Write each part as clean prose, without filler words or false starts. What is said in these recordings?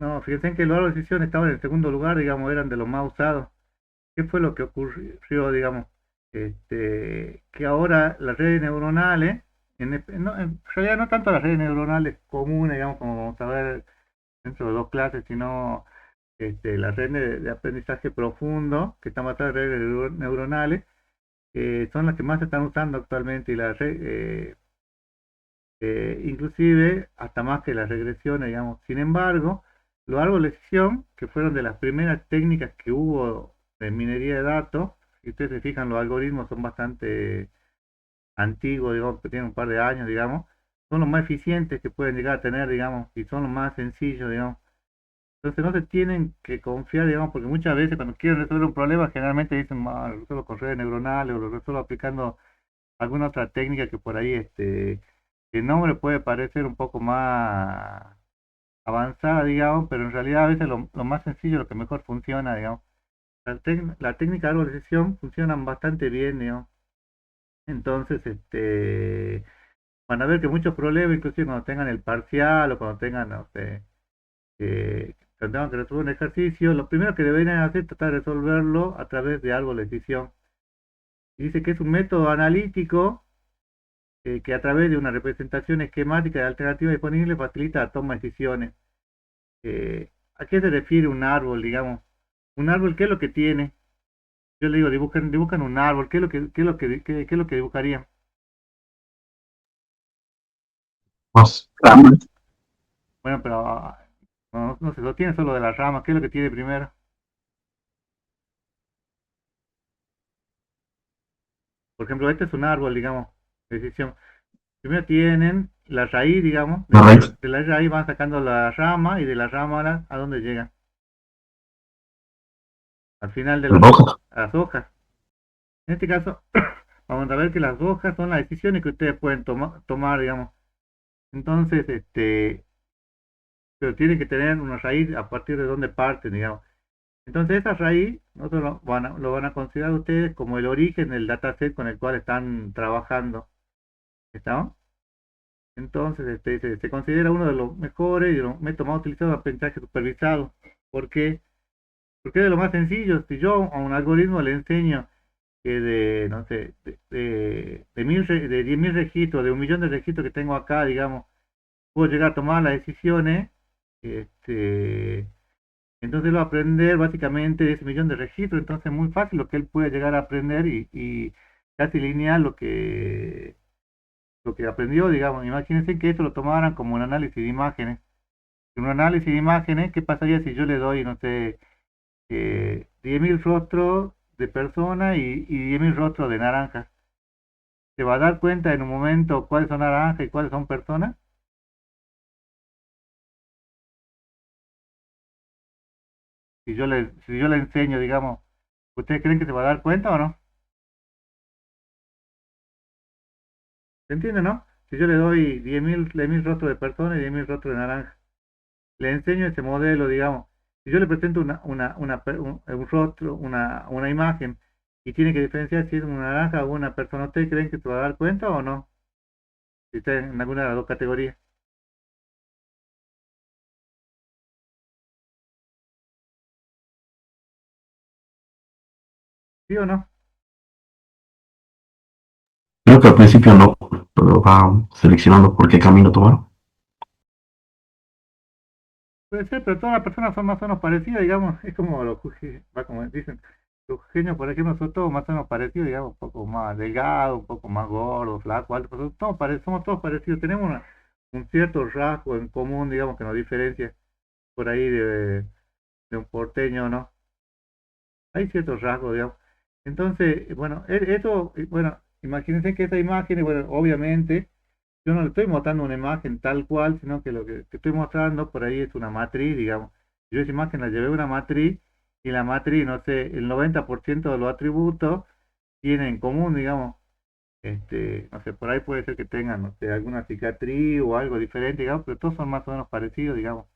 No, fíjense que los árboles de decisión estaban en el segundo lugar, digamos, eran de los más usados. ¿Qué fue lo que ocurrió, digamos? Que ahora las redes neuronales, no, en realidad no tanto las redes neuronales comunes, digamos, como vamos a ver dentro de dos clases, sino las redes de aprendizaje profundo, que están basadas en redes neuronales, son las que más se están usando actualmente y las inclusive hasta más que las regresiones, digamos. Sin embargo, los árboles de decisión, que fueron de las primeras técnicas que hubo de minería de datos, si ustedes se fijan, los algoritmos son bastante antiguos, digamos, que tienen un par de años, digamos, son los más eficientes que pueden llegar a tener, digamos, y son los más sencillos, digamos. Entonces no se tienen que confiar, digamos, porque muchas veces cuando quieren resolver un problema, generalmente dicen, "Ah, lo resuelvo con redes neuronales o lo resuelvo aplicando alguna otra técnica que por ahí, el nombre puede parecer un poco más avanzada, digamos, pero en realidad a veces lo más sencillo, lo que mejor funciona, digamos. La técnica de árbol de decisión funcionan bastante bien, digamos. Entonces, van a ver que muchos problemas, inclusive cuando tengan el parcial o cuando tengan, no sé, cuando tengan que resolver un ejercicio, lo primero que deberían hacer es tratar de resolverlo a través de árbol de decisión. Y dice que es un método analítico que a través de una representación esquemática de alternativa disponible facilita la toma de decisiones. ¿A qué se refiere un árbol, digamos? Un árbol, ¿qué es lo que tiene? Yo le digo, dibujan un árbol, ¿qué es lo que dibujarían? Más ramas. Bueno, pero no se lo tiene solo de las ramas, ¿qué es lo que tiene primero? Por ejemplo, este es un árbol, digamos, de decisión. Primero tienen la raíz, digamos, La raíz. de la raíz van sacando la rama y de la rama a dónde llegan, al final Las del, hojas. a las hojas. En este caso, vamos a ver que las hojas son las decisiones que ustedes pueden tomar, digamos. Entonces, pero tiene que tener una raíz a partir de donde parte, digamos. Entonces, esa raíz, nosotros lo van a considerar ustedes como el origen del dataset con el cual están trabajando. ¿Estamos? Entonces, se considera uno de los mejores y de los métodos más utilizados de aprendizaje supervisado. ¿Por qué? Porque es de lo más sencillo. Si yo a un algoritmo le enseño que no sé, de 10.000 registros, de 1.000.000 de registros que tengo acá, digamos, puedo llegar a tomar las decisiones, este, entonces él va a aprender básicamente de ese millón de registros, entonces es muy fácil lo que él puede llegar a aprender y casi lineal lo que aprendió, digamos. Imagínense que eso lo tomaran como un análisis de imágenes. En un análisis de imágenes, ¿qué pasaría si yo le doy, no sé, 10.000 rostros de personas y 10.000 rostros de naranjas? ¿Se va a dar cuenta en un momento cuáles son naranjas y cuáles son personas? Si yo le enseño, digamos, ¿ustedes creen que se va a dar cuenta o no? ¿Se entiende, no? Si yo le doy 10.000 rostros de personas y 10.000 rostros de naranja, le enseño ese modelo, digamos. Si yo le presento un rostro, una imagen, y tiene que diferenciar si es una naranja o una persona, ¿ustedes creen que se va a dar cuenta o no? Si está en alguna de las dos categorías, ¿sí o no? Creo que al principio no, pero va seleccionando por qué camino tomar. Puede ser, pero todas las personas son más o menos parecidas, digamos. Es como va como dicen, los genios, por ejemplo, son todos más o menos parecidos, digamos, un poco más delgados, un poco más gordos, flacos, altos, pero somos todos parecidos. Tenemos un cierto rasgo en común, digamos, que nos diferencia por ahí de un porteño, ¿no? Hay ciertos rasgos, digamos. Entonces, bueno, eso, bueno, imagínense que esa imagen, bueno, obviamente, yo no le estoy mostrando una imagen tal cual, sino que lo que estoy mostrando por ahí es una matriz, digamos. Yo esa imagen la llevé a una matriz y la matriz, no sé, el 90% de los atributos tienen en común, digamos. No sé, por ahí puede ser que tengan, no sé, alguna cicatriz o algo diferente, digamos, pero todos son más o menos parecidos, digamos.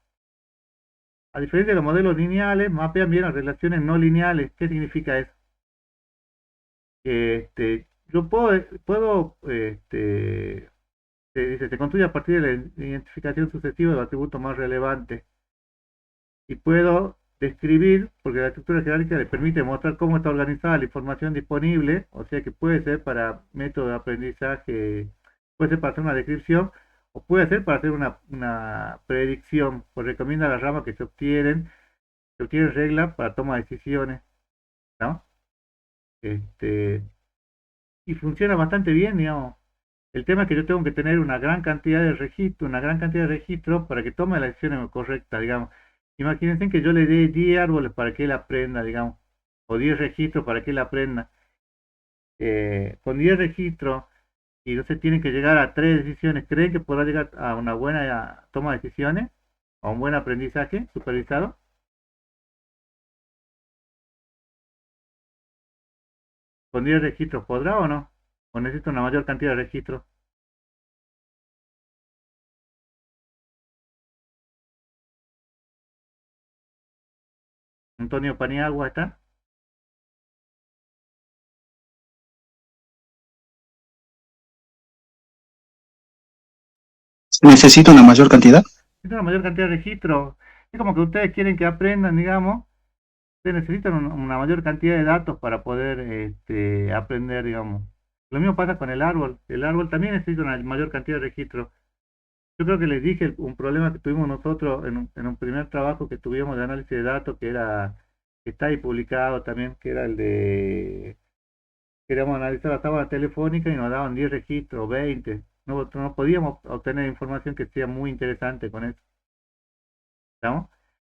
A diferencia de los modelos lineales, mapean bien las relaciones no lineales. ¿Qué significa eso? Yo puedo se construye a partir de la identificación sucesiva del atributo más relevante. y puedo describir, porque la estructura jerárquica le permite mostrar cómo está organizada la información disponible, o sea que puede ser para método de aprendizaje, puede ser para hacer una descripción, o puede ser para hacer una predicción, pues recomienda las ramas que se obtienen reglas para toma de decisiones, ¿no? Este, y funciona bastante bien, digamos. El tema es que yo tengo que tener una gran cantidad de registros, una gran cantidad de registros para que tome la decisión correcta, digamos. Imagínense que yo le dé 10 árboles para que él aprenda, digamos, o 10 registros para que él aprenda. Con 10 registros y entonces tienen que llegar a 3 decisiones, ¿creen que podrá llegar a una buena toma de decisiones? ¿A un buen aprendizaje supervisado? ¿Con 10 registros podrá o no? ¿O necesita una mayor cantidad de registros? Antonio Paniagua está. Necesito una mayor cantidad. Necesita una mayor cantidad de registros. Es como que ustedes quieren que aprendan, digamos. Ustedes necesitan una mayor cantidad de datos para poder aprender, digamos. Lo mismo pasa con el árbol. El árbol también necesita una mayor cantidad de registros. Yo creo que les dije un problema que tuvimos nosotros en un primer trabajo que tuvimos de análisis de datos, que está ahí publicado también, que era el de, queríamos analizar la tabla telefónica y nos daban 10 registros, 20. No podíamos obtener información que sea muy interesante con eso. ¿Estamos?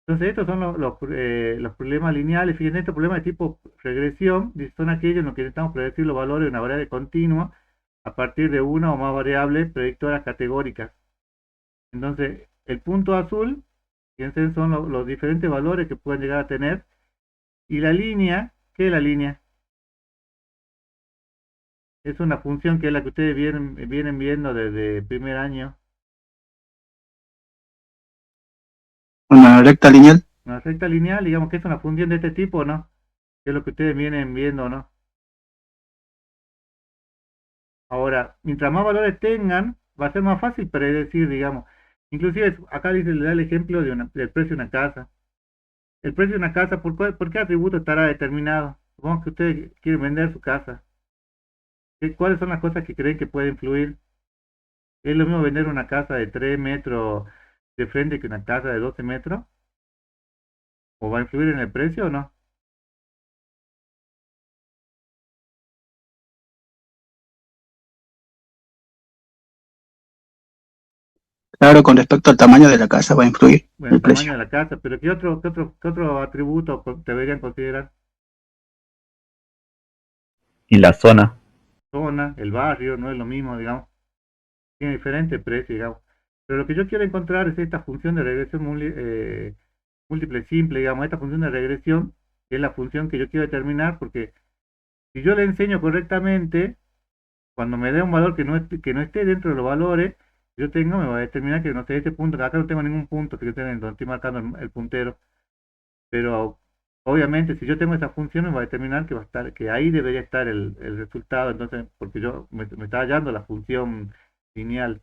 Entonces, estos son los problemas lineales. Fíjense, estos problemas de tipo regresión son aquellos en los que intentamos predecir los valores de una variable continua a partir de una o más variables predictoras categóricas. Entonces, el punto azul, fíjense, son los diferentes valores que pueden llegar a tener. Y la línea, ¿qué es la línea? Es una función que es la que ustedes vienen viendo desde el primer año. Una recta lineal. Una recta lineal, digamos que es una función de este tipo, ¿no? Que es lo que ustedes vienen viendo, ¿no? Ahora, mientras más valores tengan, va a ser más fácil predecir, digamos. Inclusive acá dice, le da el ejemplo del precio de una casa. El precio de una casa, ¿por qué atributo estará determinado? Supongo que ustedes quieren vender su casa. ¿Cuáles son las cosas que creen que pueden influir? ¿Es lo mismo vender una casa de 3 metros de frente que una casa de 12 metros? ¿O va a influir en el precio o no? Claro, con respecto al tamaño de la casa va a influir Bueno, el el tamaño precio. de la casa, pero ¿qué otro atributo deberían considerar? Y la zona. Zona, el barrio, no es lo mismo, digamos. Tiene diferente precio, digamos. Pero lo que yo quiero encontrar es esta función de regresión múltiple simple, digamos, esta función de regresión, que es la función que yo quiero determinar, porque si yo le enseño correctamente, cuando me dé un valor que no esté dentro de los valores, yo tengo, me va a determinar que no sé, este punto, acá no tengo ningún punto, que yo tengo donde estoy marcando el puntero, pero obviamente si yo tengo esa función me va a determinar que va a estar, que ahí debería estar el resultado, entonces, porque yo me está hallando la función lineal,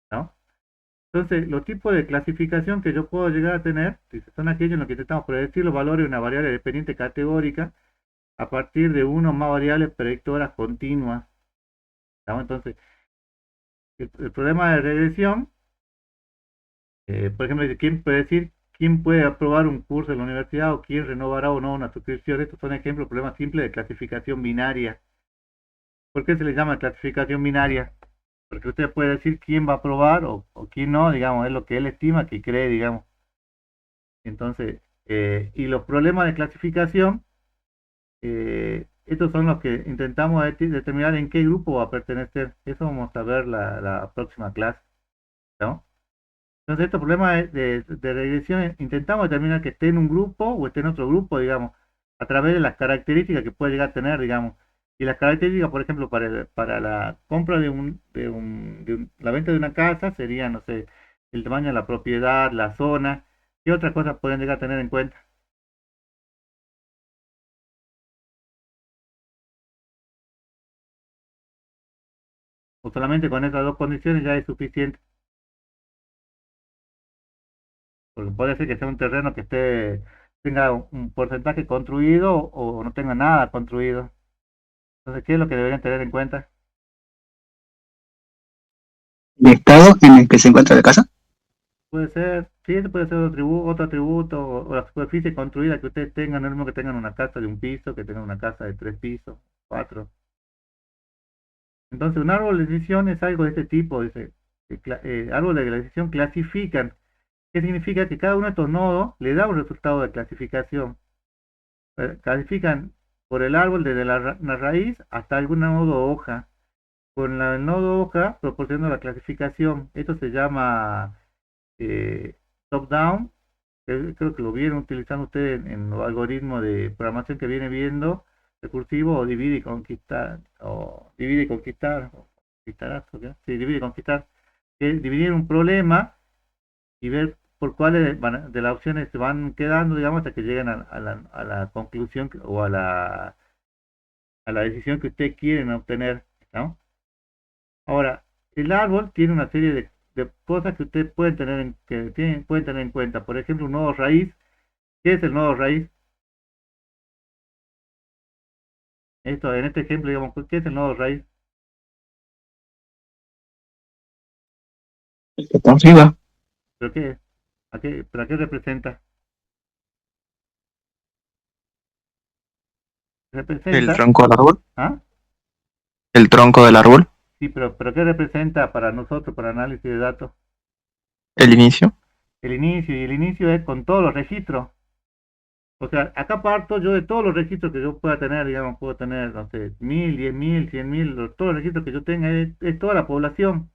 ¿no? Entonces, los tipos de clasificación que yo puedo llegar a tener son aquellos en los que intentamos predecir los valores de una variable dependiente categórica a partir de uno o más variables predictoras continuas, ¿no? Entonces, el problema de regresión, por ejemplo, dice, ¿quién puede decir quién puede aprobar un curso en la universidad o quién renovará o no una suscripción? Estos son ejemplos de problemas simples de clasificación binaria. ¿Por qué se les llama clasificación binaria? Porque usted puede decir quién va a aprobar o quién no, digamos, es lo que él estima que cree, digamos. Entonces, y los problemas de clasificación, estos son los que intentamos determinar en qué grupo va a pertenecer. Eso vamos a ver la próxima clase, ¿no? Entonces, estos problemas de regresión intentamos determinar que esté en un grupo o esté en otro grupo, digamos, a través de las características que puede llegar a tener, digamos. Y las características, por ejemplo, para la compra la venta de una casa serían, no sé, el tamaño de la propiedad, la zona, ¿qué otras cosas pueden llegar a tener en cuenta? O solamente con esas dos condiciones ya es suficiente. Porque puede ser que sea un terreno que tenga un porcentaje construido o no tenga nada construido. Entonces, ¿qué es lo que deberían tener en cuenta? El estado en el que se encuentra la casa. Puede ser, sí, eso puede ser otro atributo o la superficie construida que ustedes tengan, no es lo mismo que tengan una casa de un piso, que tengan una casa de 3 pisos, 4. Entonces, un árbol de decisión es algo de este tipo, dice, árbol de decisión clasifican. ¿Qué significa? Que cada uno de estos nodos le da un resultado de clasificación. Clasifican por el árbol desde la raíz hasta algún nodo o hoja. Con el nodo hoja proporciona la clasificación. Esto se llama top-down. Creo que lo vienen utilizando ustedes en los algoritmos de programación que viene viendo, recursivo o divide y conquistar, o conquistarás, sí, divide y conquistar, que es dividir un problema y ver por cuáles de las opciones se van quedando, digamos, hasta que lleguen a la conclusión o a la decisión que ustedes quieren obtener, ¿no? Ahora, el árbol tiene una serie de cosas que ustedes pueden tener en cuenta. Por ejemplo, un nodo raíz. ¿Qué es el nodo raíz? Esto, en este ejemplo, digamos, ¿qué es el nodo raíz? El que está arriba. ¿Pero qué es? ¿Pero a qué representa? El Representa, tronco del árbol. ¿ah? El tronco del árbol. Sí, pero ¿qué representa para nosotros, para análisis de datos? El inicio. El inicio, y el inicio es con todos los registros. O sea, acá parto yo de todos los registros que yo pueda tener, digamos, puedo tener, no sé, 1000, 10.000, 100.000, todos los registros que yo tenga es toda la población.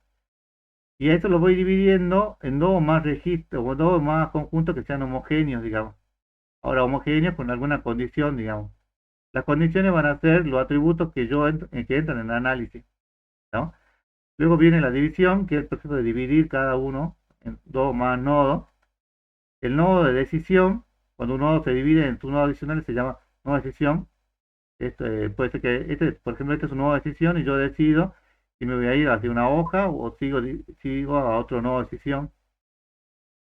Y a eso lo voy dividiendo en dos más registros, o dos más conjuntos que sean homogéneos, digamos. Ahora, homogéneos con alguna condición, digamos. Las condiciones van a ser los atributos que entran en el análisis, ¿no? Luego viene la división, que es el proceso de dividir cada uno en dos más nodos. El nodo de decisión, cuando un nodo se divide en sus nodos adicionales, se llama nodo de decisión. Puede ser que, por ejemplo, este es un nodo de decisión y yo decido si me voy a ir hacia una hoja o sigo a otro nodo de decisión.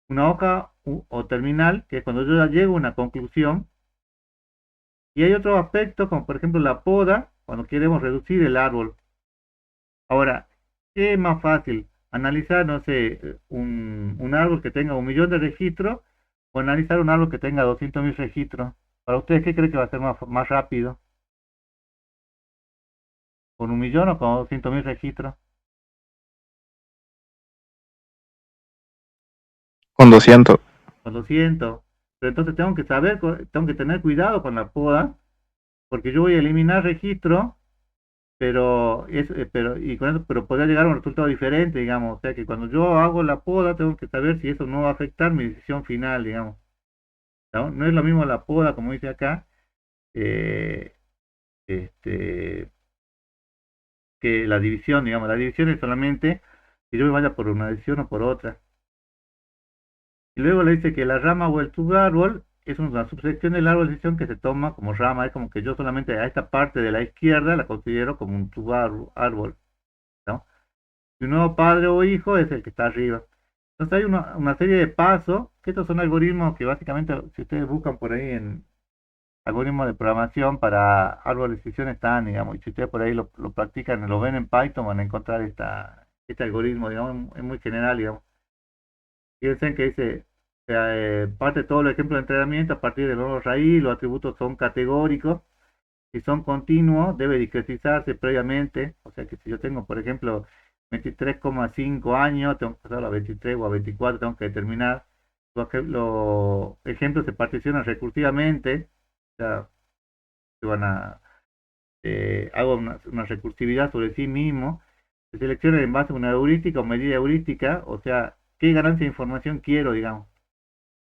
Una hoja o terminal, que es cuando yo ya llego a una conclusión. Y hay otros aspectos, como por ejemplo la poda, cuando queremos reducir el árbol. Ahora, ¿qué es más fácil? Analizar, no sé, un árbol que tenga 1.000.000 de registros o analizar un árbol que tenga 200.000 registros. Para ustedes, ¿qué creen que va a ser más rápido? ¿Con 1.000.000 o con 200.000 registros? Con 200. Con 200. Pero entonces tengo que tener cuidado con la poda, porque yo voy a eliminar registros, pero podría llegar a un resultado diferente, digamos. O sea que cuando yo hago la poda, tengo que saber si eso no va a afectar mi decisión final, digamos. ¿No? No es lo mismo la poda, como dice acá, eh, este, que la división, digamos. La división es solamente que yo me vaya por una decisión o por otra. Y luego le dice que la rama o el subárbol es una subsección del árbol de decisión que se toma como rama. Es como que yo solamente a esta parte de la izquierda la considero como un subárbol, ¿no? Y un nuevo padre o hijo es el que está arriba. Entonces hay una serie de pasos, que estos son algoritmos que básicamente, si ustedes buscan por ahí en algoritmos de programación para árbol de decisión están, digamos, y si ustedes por ahí lo practican, lo ven en Python, van a encontrar este algoritmo, digamos, es muy general, digamos. Fíjense que dice, parte de todo el ejemplo de entrenamiento a partir del nodo raíz, los atributos son categóricos, si son continuos, debe discretizarse previamente, o sea que si yo tengo, por ejemplo, 23,5 años, tengo que pasar a 23 o a 24, tengo que determinar. Los ejemplos se particionan recursivamente, o sea, hago una recursividad sobre sí mismo, se selecciona en base a una heurística o medida heurística, o sea, qué ganancia de información quiero, digamos.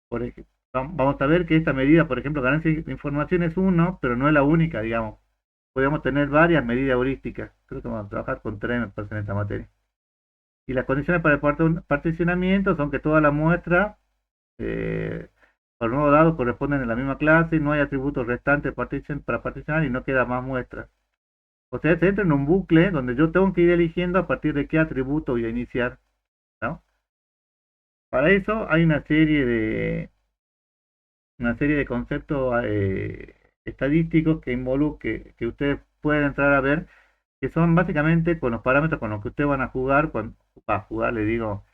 Por ejemplo, vamos a ver que esta medida, por ejemplo, ganancia de información es uno, pero no es la única, digamos. Podemos tener varias medidas heurísticas. Creo que vamos a trabajar con tres, me parece, en esta materia. Y las condiciones para el particionamiento son que todas las muestras, por un nuevo dado, corresponden a la misma clase, no hay atributos restantes para particionar y no queda más muestras. O sea, se entra en un bucle donde yo tengo que ir eligiendo a partir de qué atributo voy a iniciar, ¿no? Para eso hay una serie de conceptos estadísticos que ustedes pueden entrar a ver, que son básicamente con los parámetros con los que ustedes van a jugar, le digo,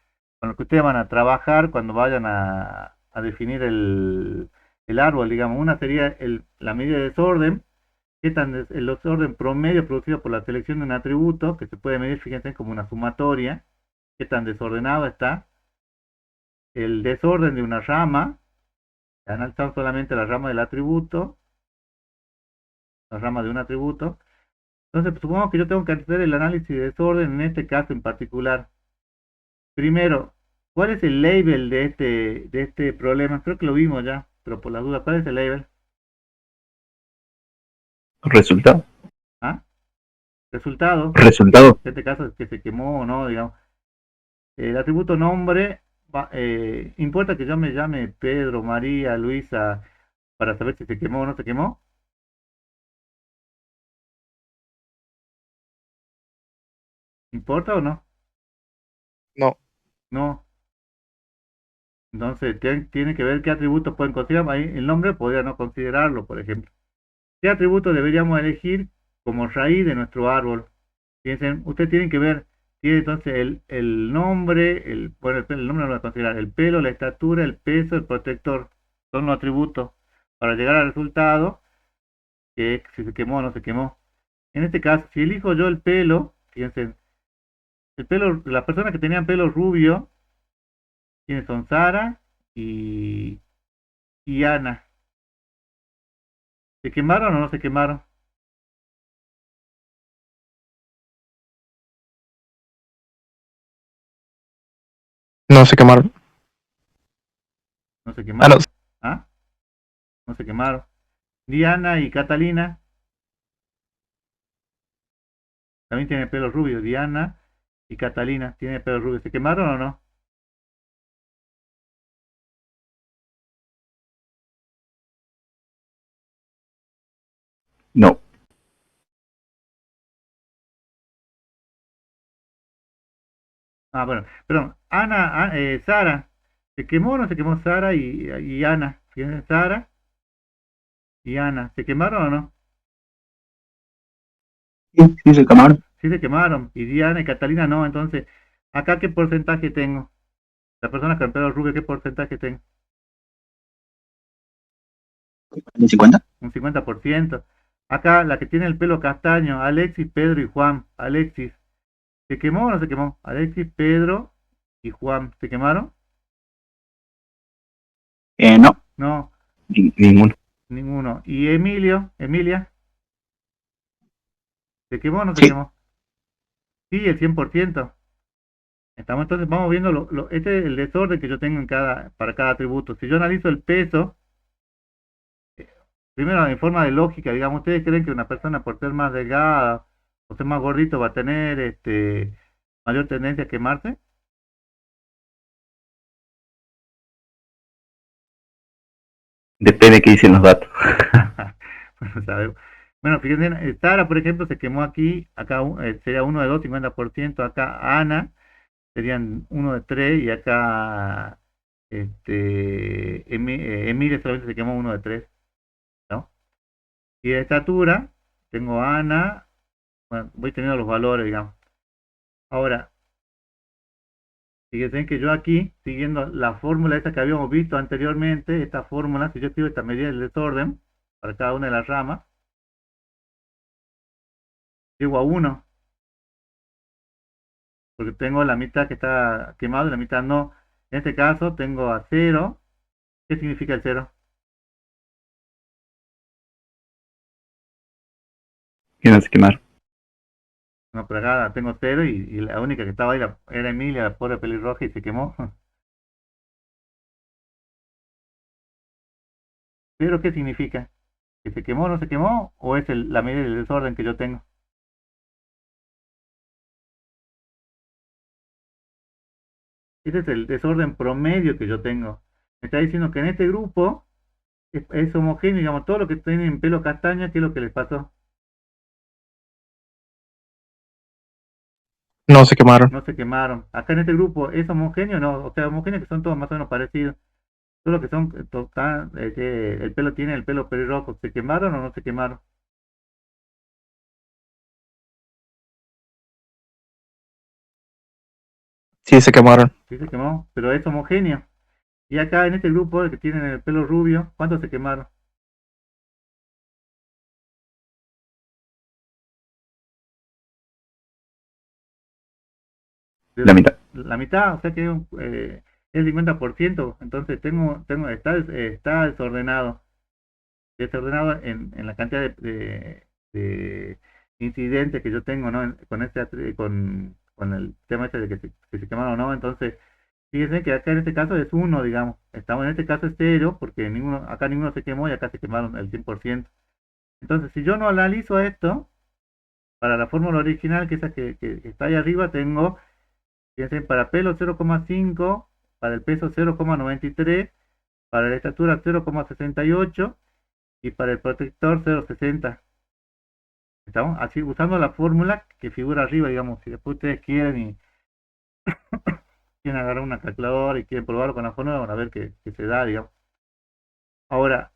con los que ustedes van a trabajar cuando vayan a definir el árbol, digamos. Una sería la medida de desorden, el desorden promedio producido por la selección de un atributo, que se puede medir, fíjense, como una sumatoria, qué tan desordenado está. El desorden de una rama, analizamos solamente la rama del atributo, la rama de un atributo. Entonces, supongamos que yo tengo que hacer el análisis de desorden en este caso en particular. Primero, ¿cuál es el label de este problema? Creo que lo vimos ya, pero por la duda, ¿cuál es el label? Resultado. ¿Ah? Resultado. Resultado. En este caso es que se quemó o no, digamos. El atributo nombre, ¿importa que yo me llame Pedro, María, Luisa para saber si se quemó o no se quemó? ¿Importa o no? No. No. Entonces, tiene que ver qué atributos pueden considerar. Ahí el nombre podría no considerarlo, por ejemplo. ¿Qué atributo deberíamos elegir como raíz de nuestro árbol? Fíjense, ustedes tienen que ver, tiene entonces el nombre, bueno, el nombre no lo voy a considerar, el pelo, la estatura, el peso, el protector, son los atributos para llegar al resultado, que es si se quemó o no se quemó. En este caso, si elijo yo el pelo, fíjense, las personas que tenían pelo rubio, quienes son Sara y Ana. ¿Se quemaron o no se quemaron? No se quemaron. No se Ah, quemaron. no. ¿Ah? No se quemaron. Diana y Catalina también tienen pelo rubio. Diana y Catalina tienen pelo rubio. ¿Se quemaron o no? No. Ah, bueno, perdón. Sara. ¿Se quemó o no se quemó Sara y Ana? Fíjense, Sara y Ana. ¿Se quemaron o no? Sí, sí, se quemaron. Sí se quemaron. Y Diana y Catalina no. Entonces, ¿acá qué porcentaje tengo? La persona con pelo rubio, ¿qué porcentaje tengo? ¿De 50? Un 50%. Acá la que tiene el pelo castaño, Alexis, Pedro y Juan. Alexis, ¿se quemó o no se quemó? Alexis, Pedro y Juan, ¿se quemaron? No. No, Ninguno. ninguno. ¿Y Emilia, se quemó o no se Sí. quemó? Sí, el 100%. Entonces vamos viendo este es el desorden que yo tengo para cada atributo. Si yo analizo el peso, primero en forma de lógica, digamos, ¿ustedes creen que una persona por ser más delgada o ser más gordito va a tener mayor tendencia a quemarse? Depende de qué dicen los datos. Bueno, sabemos. Bueno, fíjense, Sara, por ejemplo, se quemó aquí, acá sería uno de 2, 50%, acá Ana serían uno de 3 y acá Emilia solamente se quemó uno de 3, ¿no? Y de estatura, tengo a Ana, bueno, voy teniendo los valores, digamos. Ahora, fíjense que yo aquí, siguiendo la fórmula esta que habíamos visto anteriormente, esta fórmula, si yo escribo esta medida del desorden para cada una de las ramas, llego a 1, porque tengo la mitad que está quemado y la mitad no. En este caso tengo a 0. ¿Qué significa el 0? Que no se quemaron. No, pero acá tengo 0 y la única que estaba ahí era Emilia, la pobre pelirroja, y se quemó. ¿Pero qué significa? ¿Que se quemó o no se quemó? ¿O es la medida del desorden que yo tengo? Ese es el desorden promedio que yo tengo. Me está diciendo que en este grupo es homogéneo, digamos, todo lo que tienen pelo castaña, ¿qué es lo que les pasó? No se quemaron. No se quemaron. Acá en este grupo es homogéneo, no, o sea, homogéneo que son todos más o menos parecidos. Solo que son total, que el pelo tiene el pelo pelirrojo. ¿Se quemaron o no se quemaron? Sí se quemaron. Sí se quemó, pero es homogéneo. Y acá en este grupo, el que tienen el pelo rubio, ¿cuántos se quemaron? La mitad. La mitad, o sea que es el 50%. Entonces está desordenado. Desordenado en la cantidad de incidentes que yo tengo, ¿no? Con el tema este de que se quemaron o no. Entonces, fíjense que acá en este caso es uno, digamos. Estamos en este caso es cero, porque acá ninguno se quemó y acá se quemaron el 100%. Entonces, si yo no analizo esto, para la fórmula original, que es esa que está ahí arriba, tengo, fíjense, para pelo 0,5, para el peso 0,93, para la estatura 0,68 y para el protector 0,60. ¿Estamos? Así, usando la fórmula que figura arriba, digamos, si después ustedes quieren y quieren agarrar una calculadora y quieren probarlo con la fórmula, van a ver que se da, digamos. Ahora,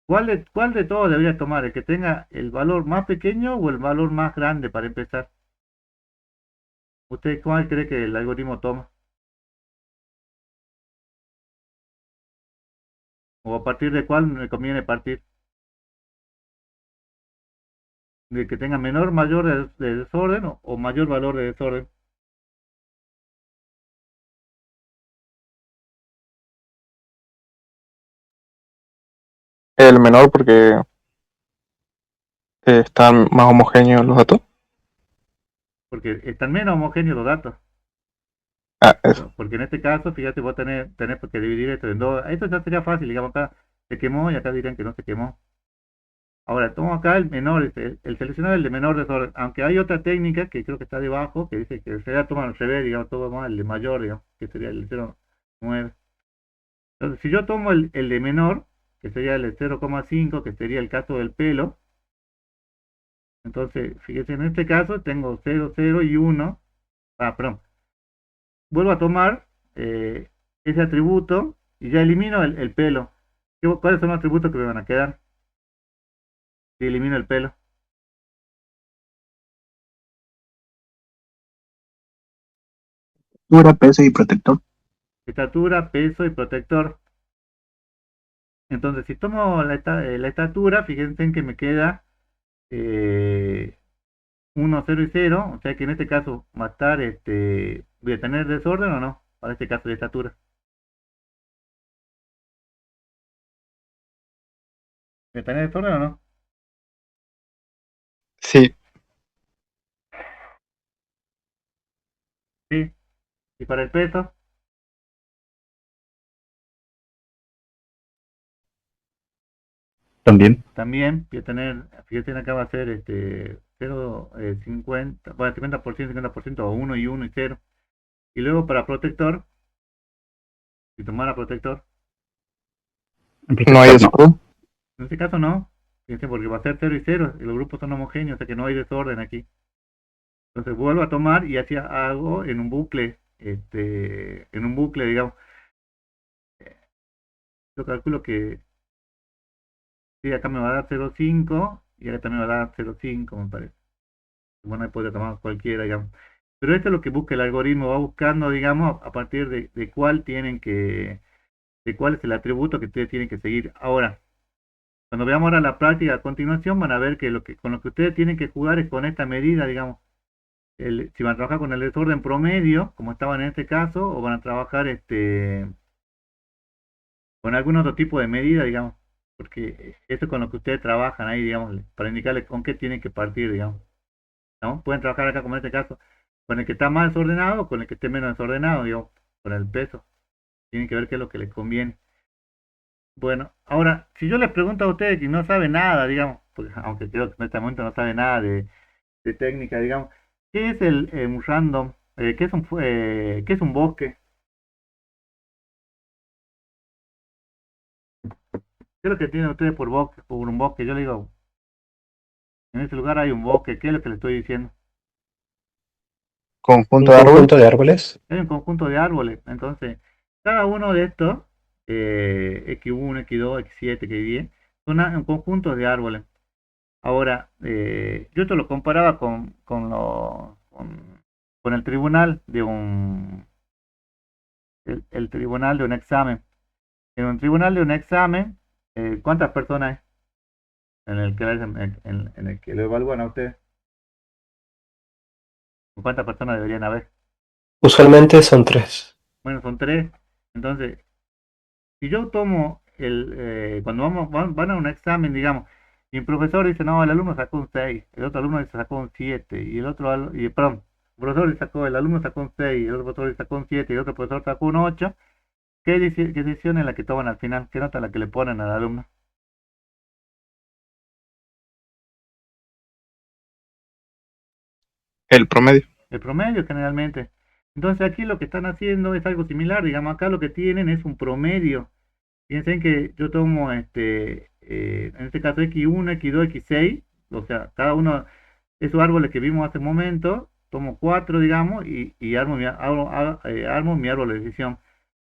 ¿cuál de todos debería tomar? ¿El que tenga el valor más pequeño o el valor más grande para empezar? ¿Usted cuál cree que el algoritmo toma? ¿O a partir de cuál me conviene partir? ¿De que tenga menor, mayor de desorden o mayor valor de desorden? El menor porque están más homogéneos los datos. Porque están menos homogéneos los datos. Ah, eso. Porque en este caso, fíjate, vos tenés que dividir esto en dos. Esto ya sería fácil, digamos, acá se quemó y acá dirían que no se quemó. Ahora, tomo acá el menor, el seleccionado el de menor desorden. Aunque hay otra técnica que creo que está debajo, que dice que sería tomar al revés, digamos, todo más el de mayor, digamos, que sería el 0,9. Entonces, si yo tomo el de menor, que sería el de 0,5, que sería el caso del pelo, entonces, fíjense, en este caso tengo 0, 0 y 1. Perdón. Vuelvo a tomar ese atributo y ya elimino el pelo. ¿Cuáles son los atributos que me van a quedar si elimino el pelo? Estatura, peso y protector. Estatura, peso y protector. Entonces, si tomo la estatura, fíjense en que me queda 1, 0 y 0. O sea que en este caso va a estar, voy a tener desorden o no, para este caso de estatura. ¿Voy a tener desorden o no? Sí. Sí. Y para el peso, También. también voy a tener, fíjense acá va a ser 0, 50, bueno, 50%, 50% o 1 y 1 y 0. Y luego para protector, si tomara protector, En No hay protector no. desorden. en este caso no, fíjense porque va a ser 0 y 0, y los grupos son homogéneos, o sea que no hay desorden aquí. Entonces vuelvo a tomar y así hago en un bucle, digamos. Yo calculo que sí, acá me va a dar 0,5 y acá también me va a dar 0,5, me parece. Bueno, ahí podría tomar cualquiera, digamos. Pero esto es lo que busca el algoritmo, va buscando, digamos, a partir de de cuál es el atributo que ustedes tienen que seguir. Ahora, cuando veamos ahora la práctica a continuación, van a ver que con lo que ustedes tienen que jugar es con esta medida, digamos. Si van a trabajar con el desorden promedio, como estaban en este caso, o van a trabajar con algún otro tipo de medida, digamos, porque eso es con lo que ustedes trabajan ahí, digamos, para indicarles con qué tienen que partir, digamos, ¿no? Pueden trabajar acá, como en este caso, con el que está más desordenado o con el que esté menos desordenado, digamos, con el peso. Tienen que ver qué es lo que les conviene. Bueno, ahora, si yo les pregunto a ustedes que no saben nada, digamos, porque, aunque creo que en este momento no sabe nada de técnica, digamos, ¿qué es un random? ¿Qué es un bosque? ¿Qué es lo que tienen ustedes por bosque, por un bosque? Yo le digo, en ese lugar hay un bosque, ¿qué es lo que le estoy diciendo? conjunto Un de árboles. conjunto de árboles. Hay un conjunto de árboles. Entonces, cada uno de estos, X1, X2, X7, X10, son un conjunto de árboles. Ahora, yo te lo comparaba con el tribunal de el tribunal de un examen. En un tribunal de un examen, ¿cuántas personas hay en el que lo evalúan a ustedes? ¿Cuántas personas deberían haber? Usualmente son 3. Bueno, son tres. Entonces, si yo tomo cuando van a un examen, digamos, y el profesor dice, no, el alumno sacó un 6, el otro alumno dice sacó un 7, y el otro, perdón, el alumno sacó un 6, el otro profesor sacó un 7, y el otro profesor sacó un 8, ¿qué decisión es la que toman al final? ¿Qué nota es la que le ponen al alumno? El promedio. El promedio generalmente. Entonces aquí lo que están haciendo es algo similar, digamos, acá lo que tienen es un promedio. Piensen que yo tomo en este caso X1, X2, X6, o sea, cada uno de esos árboles que vimos hace un momento, tomo 4, digamos, y armo mi árbol de decisión.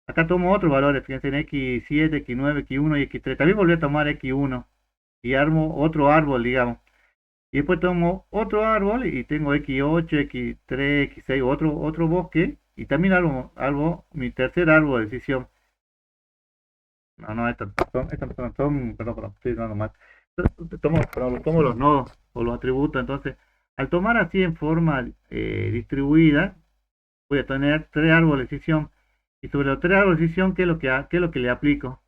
Acá tomo otros valores, fíjense en X7, X9, X1 y X3. También volví a tomar X1 y armo otro árbol, digamos. Y después tomo otro árbol y tengo X8, X3, X6, otro bosque, y también armo mi tercer árbol de decisión. No, estas perdón, estoy dando mal. Tomo los nodos o los atributos. Entonces, al tomar así en forma distribuida, voy a tener tres árboles de decisión. Y sobre los tres árboles de decisión, ¿qué es lo que le aplico?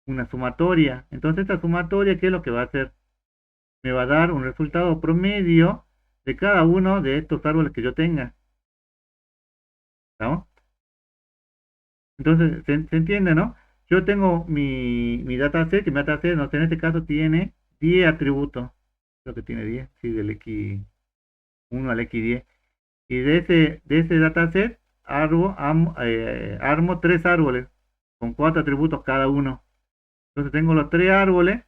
Una sumatoria. Entonces, esta sumatoria, ¿qué es lo que va a hacer? Me va a dar un resultado promedio de cada uno de estos árboles que yo tenga. ¿Estamos? Entonces, se entiende, ¿no? Yo tengo mi dataset, que mi dataset, no sé, en este caso tiene 10 atributos. Creo que tiene 10, sí, del X1 al X10. Y de ese dataset armo tres árboles con 4 atributos cada uno. Entonces tengo los tres árboles.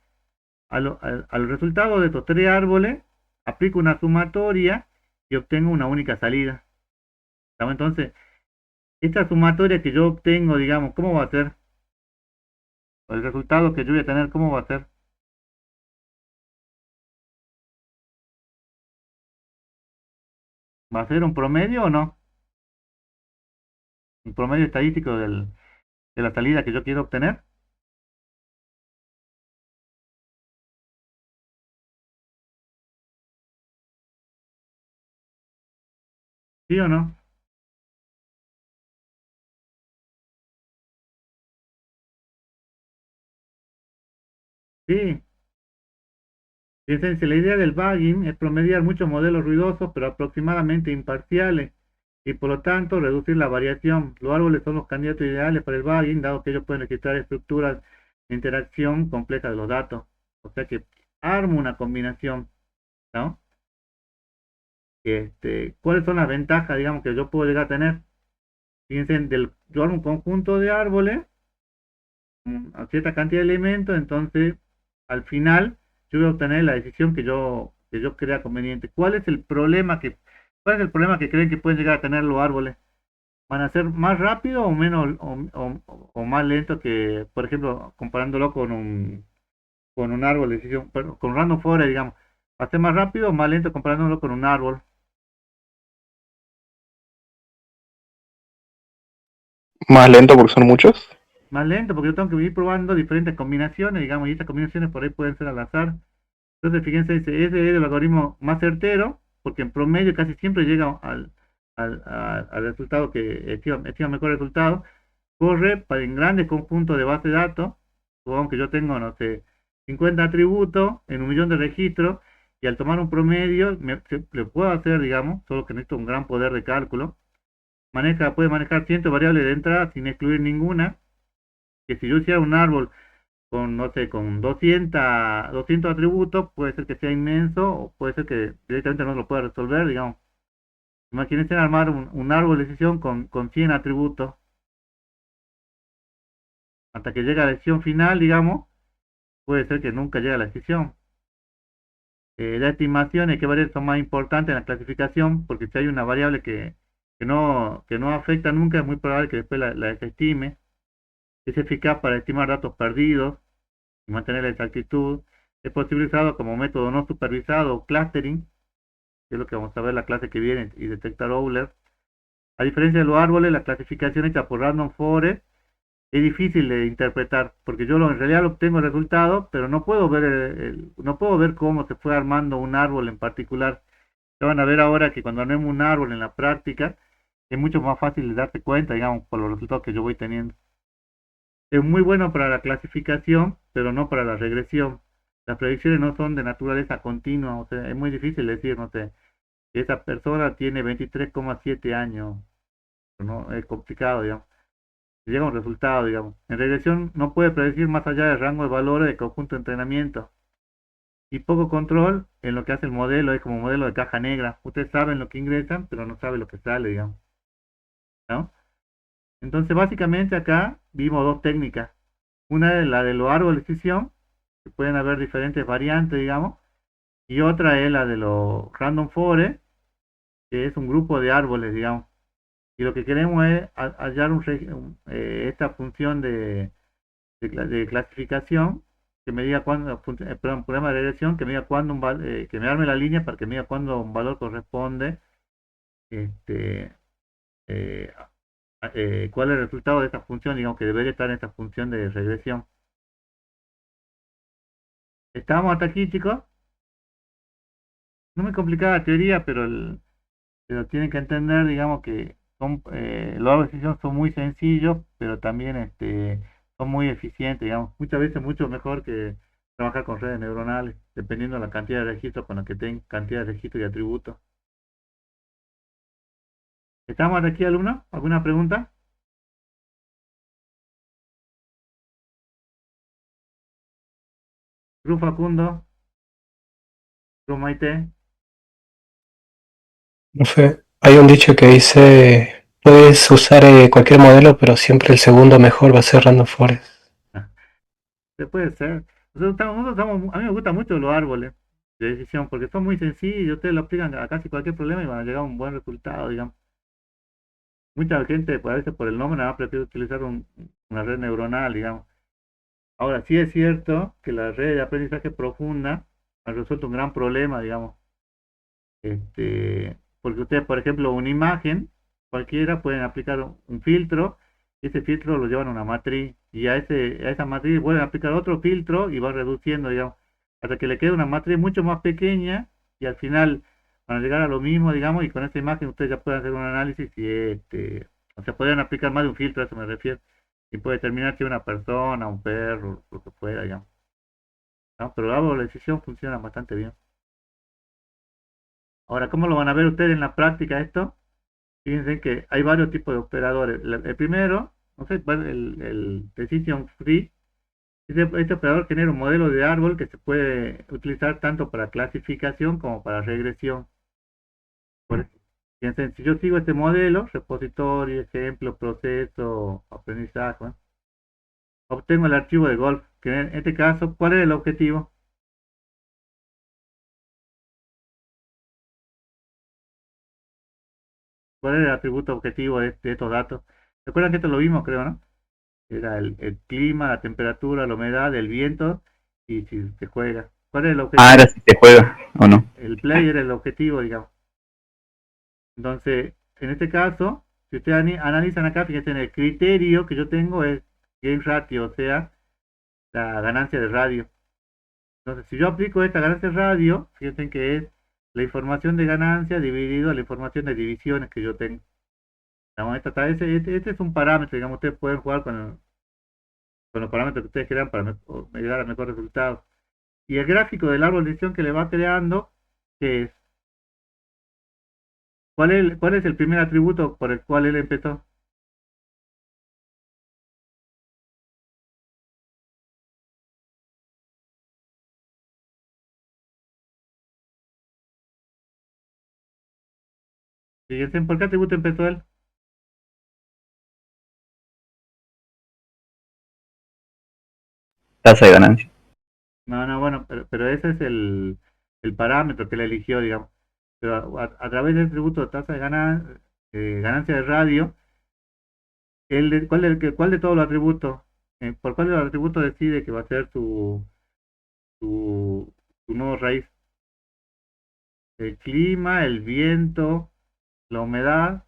Al resultado de estos tres árboles, aplico una sumatoria y obtengo una única salida. ¿Estamos? Entonces, esta sumatoria que yo obtengo, digamos, ¿cómo va a ser? El resultado que yo voy a tener, ¿cómo va a ser? ¿Va a ser un promedio o no? Un promedio estadístico de la salida que yo quiero obtener. ¿Sí o no? Sí. Fíjense, la idea del bagging es promediar muchos modelos ruidosos pero aproximadamente imparciales y por lo tanto reducir la variación. Los árboles son los candidatos ideales para el bagging, dado que ellos pueden registrar estructuras de interacción compleja de los datos. O sea que armo una combinación, ¿no? ¿Cuáles son las ventajas, digamos, que yo puedo llegar a tener? Fíjense, yo armo un conjunto de árboles, a cierta cantidad de elementos, entonces al final yo voy a obtener la decisión que yo crea conveniente. ¿Cuál es el problema que creen que pueden llegar a tener los árboles? ¿Van a ser más rápido o menos o más lento que, por ejemplo, comparándolo con un árbol de decisión, con random forest, digamos? ¿Va a ser más rápido o más lento comparándolo con un árbol? Más lento porque son muchos. Más lento porque yo tengo que ir probando diferentes combinaciones, digamos, y estas combinaciones por ahí pueden ser al azar. Entonces, fíjense, ese es el algoritmo más certero, porque en promedio casi siempre llega al resultado que estima mejor resultado. Corre en grandes conjuntos de base de datos. Supongamos que yo tengo, no sé, 50 atributos en 1 millón de registros, y al tomar un promedio, le puedo hacer, digamos, solo que necesito un gran poder de cálculo. Puede manejar cientos de variables de entrada sin excluir ninguna. Que si yo hiciera un árbol con, no sé, con 200 atributos, puede ser que sea inmenso o puede ser que directamente no lo pueda resolver, digamos. Imagínense armar un árbol de decisión con 100 atributos hasta que llegue a la decisión final, digamos, puede ser que nunca llegue a la decisión. La estimación y qué variables son más importantes en la clasificación, porque si hay una variable que no afecta nunca, es muy probable que después la desestime. Es eficaz para estimar datos perdidos y mantener la exactitud. Es posible usado como método no supervisado o clustering, que es lo que vamos a ver la clase que viene, y detectar Euler. A diferencia de los árboles, la clasificación hecha por Random Forest es difícil de interpretar, porque en realidad obtengo el resultado, pero no puedo ver no puedo ver cómo se fue armando un árbol en particular. Ya van a ver ahora que cuando armemos un árbol en la práctica, es mucho más fácil de darse cuenta, digamos, por los resultados que yo voy teniendo. Es muy bueno para la clasificación, pero no para la regresión. Las predicciones no son de naturaleza continua, o sea, es muy difícil decir, no sé, que esa persona tiene 23,7 años, ¿no? Es complicado, digamos. Llega un resultado, digamos. En regresión no puede predecir más allá del rango de valores del conjunto de entrenamiento. Y poco control en lo que hace el modelo, es como modelo de caja negra. Ustedes saben lo que ingresan, pero no saben lo que sale, digamos, ¿no? Entonces, básicamente acá vimos dos técnicas. Una es la de los árboles de decisión, que pueden haber diferentes variantes, digamos, y otra es la de los random forest, que es un grupo de árboles, digamos. Y lo que queremos es hallar esta función de clasificación que me diga cuándo, perdón, problema de regresión, que me diga cuándo que me arme la línea para que me diga cuándo un valor corresponde, este, eh, cuál es el resultado de esta función, digamos que debería estar en esta función de regresión. ¿Estamos hasta aquí, chicos? No me complicada la teoría, pero tienen que entender, digamos, que los árboles de decisión son muy sencillos, pero también son muy eficientes, digamos, muchas veces mucho mejor que trabajar con redes neuronales, dependiendo de la cantidad de registros con la que tengan, cantidad de registros y atributos. ¿Estamos hasta aquí, alumnos? ¿Alguna pregunta? Cruz Facundo, Cruz Maite. Profe, hay un dicho que dice, puedes usar cualquier modelo, pero siempre el segundo mejor va a ser Random Forest. Se puede ser. A mí me gustan mucho los árboles de decisión porque son muy sencillos, ustedes lo aplican a casi cualquier problema y van a llegar a un buen resultado, digamos. Mucha gente, pues, a veces por el nombre, nada más prefiere utilizar una red neuronal, digamos. Ahora, sí es cierto que la red de aprendizaje profunda ha resuelto un gran problema, digamos. Porque ustedes, por ejemplo, una imagen, cualquiera pueden aplicar un filtro, y ese filtro lo llevan a una matriz, y a esa matriz pueden aplicar otro filtro y va reduciendo, digamos, hasta que le quede una matriz mucho más pequeña, y al final van a llegar a lo mismo, digamos, y con esa imagen ustedes ya pueden hacer un análisis y o sea, pueden aplicar más de un filtro, a eso me refiero, y puede determinar si es una persona, un perro, lo que fuera, digamos, ¿no? Pero la decisión funciona bastante bien. Ahora, ¿cómo lo van a ver ustedes en la práctica esto? Fíjense que hay varios tipos de operadores. El primero, no sé, el decision tree, este operador genera un modelo de árbol que se puede utilizar tanto para clasificación como para regresión. Fíjense, si yo sigo este modelo, repositorio, ejemplo, proceso, aprendizaje, ¿no? Obtengo el archivo de golf, que en este caso, ¿cuál es el objetivo? ¿Cuál es el atributo objetivo de estos datos? ¿Recuerdan que esto lo vimos, creo, no? Era el clima, la temperatura, la humedad, el viento y si se juega. ¿Cuál es el Ah, objetivo? era si te juega o no. El player es el objetivo, digamos. Entonces, en este caso, si ustedes analizan acá, fíjense en el criterio que yo tengo es game ratio, o sea, la ganancia de radio. Entonces, si yo aplico esta ganancia de radio, fíjense que es la información de ganancia dividido a la información de divisiones que yo tengo. Digamos, este es un parámetro, digamos, ustedes pueden jugar con los parámetros que ustedes quieran para llegar a mejor resultado. Y el gráfico del árbol de decisión que le va creando, que es, cuál es el primer atributo por el cual él empezó? Fíjense, ¿por qué atributo empezó él? Tasa de ganancia. No, no, bueno, pero ese es el parámetro que él eligió, digamos. Pero a través del atributo de tasa de ganancia de radio, ¿cuál de todos los atributos, por cuál de los atributos decide que va a ser su nuevo raíz? El clima, el viento, la humedad.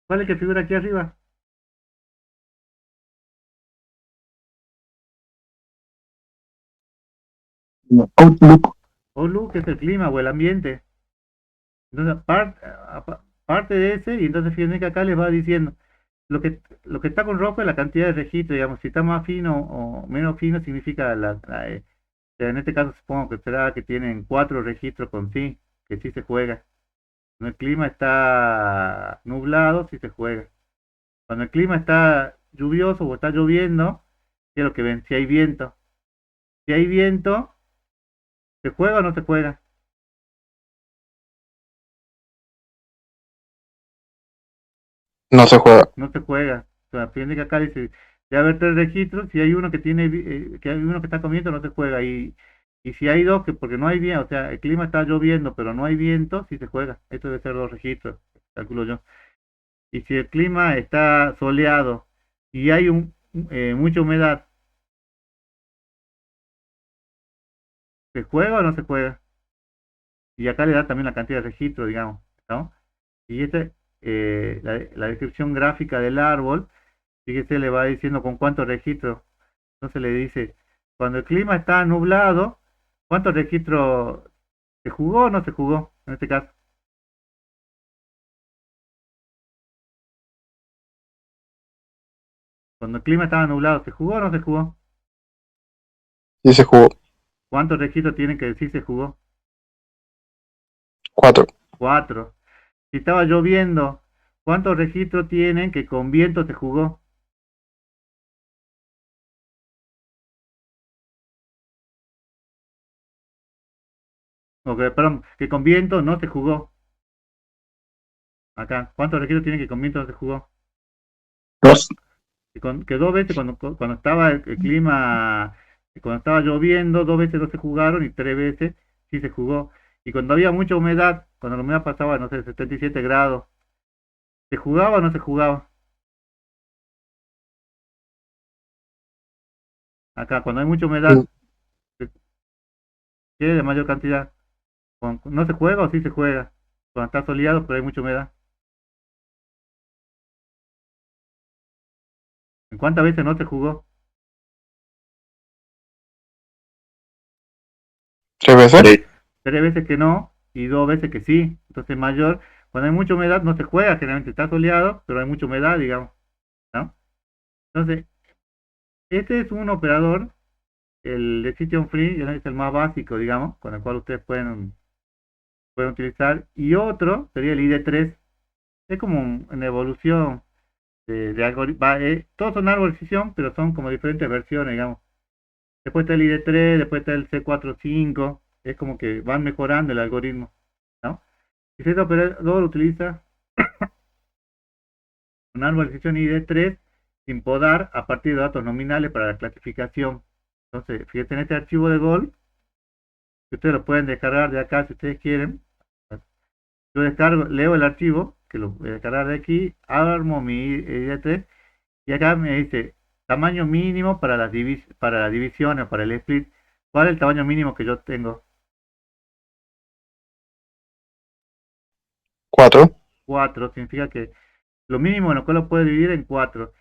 ¿Cuál es el que figura aquí arriba? Outlook. Outlook es el clima o el ambiente. Entonces, parte de ese, y entonces fíjense que acá les va diciendo, lo que está con rojo es la cantidad de registros, digamos, si está más fino o menos fino significa en este caso supongo que será que tienen 4 registros con sí, que sí se juega. Cuando el clima está nublado, sí se juega. Cuando el clima está lluvioso o está lloviendo, ¿qué es lo que ven? Si hay viento. Si hay viento, ¿se juega o no se juega? No se juega. No se juega. O sea, fíjense que acá dice, debe haber 3 registros, si hay uno que tiene, que hay uno que está con viento, no se juega. Y si hay dos, que porque no hay viento, o sea, el clima está lloviendo, pero no hay viento, sí se juega. Esto debe ser 2 registros, calculo yo. Y si el clima está soleado y hay mucha humedad, ¿se juega o no se juega? Y acá le da también la cantidad de registros, digamos, ¿no? Y la descripción gráfica del árbol, fíjese, le va diciendo con cuántos registros. Entonces le dice, cuando el clima está nublado, ¿cuántos registros se jugó o no se jugó? En este caso, cuando el clima estaba nublado, ¿se jugó o no se jugó? Sí se jugó. ¿Cuántos registros tienen que decir se jugó? 4. 4. Si estaba lloviendo, ¿cuántos registros tienen que con viento se jugó? Perdón, que con viento no se jugó. Acá, ¿cuántos registros tienen que con viento no se jugó? 2. Que 2 veces cuando estaba el clima, cuando estaba lloviendo, 2 veces no se jugaron y 3 veces sí se jugó. Y cuando había mucha humedad, cuando la humedad pasaba, no sé, 77 grados, ¿se jugaba o no se jugaba? Acá, cuando hay mucha humedad, ¿qué es de mayor cantidad? ¿No se juega o sí se juega? Cuando está soleado, pero hay mucha humedad. ¿En cuántas veces no se jugó? 3 veces. 3 veces que no y 2 veces que sí. Entonces mayor, cuando hay mucha humedad no se juega, generalmente está soleado, pero hay mucha humedad, digamos, ¿no? Entonces, este es un operador, el decision free, es el más básico, digamos, con el cual ustedes pueden utilizar. Y otro sería el ID3, es como una evolución de algoritmo. Todos son árboles de decisión, pero son como diferentes versiones, digamos. Después está el ID3, después está el C45, es como que van mejorando el algoritmo, ¿no? Y si este operador utiliza un árbol de decisión ID3 sin podar a partir de datos nominales para la clasificación. Entonces, fíjense en este archivo de Gol, que ustedes lo pueden descargar de acá si ustedes quieren. Yo leo el archivo, que lo voy a descargar de aquí, armo mi ID3 y acá me dice tamaño mínimo para la división o para el split. ¿Cuál es el tamaño mínimo que yo tengo? 4. 4, significa que lo mínimo en lo cual lo puedo dividir en 4.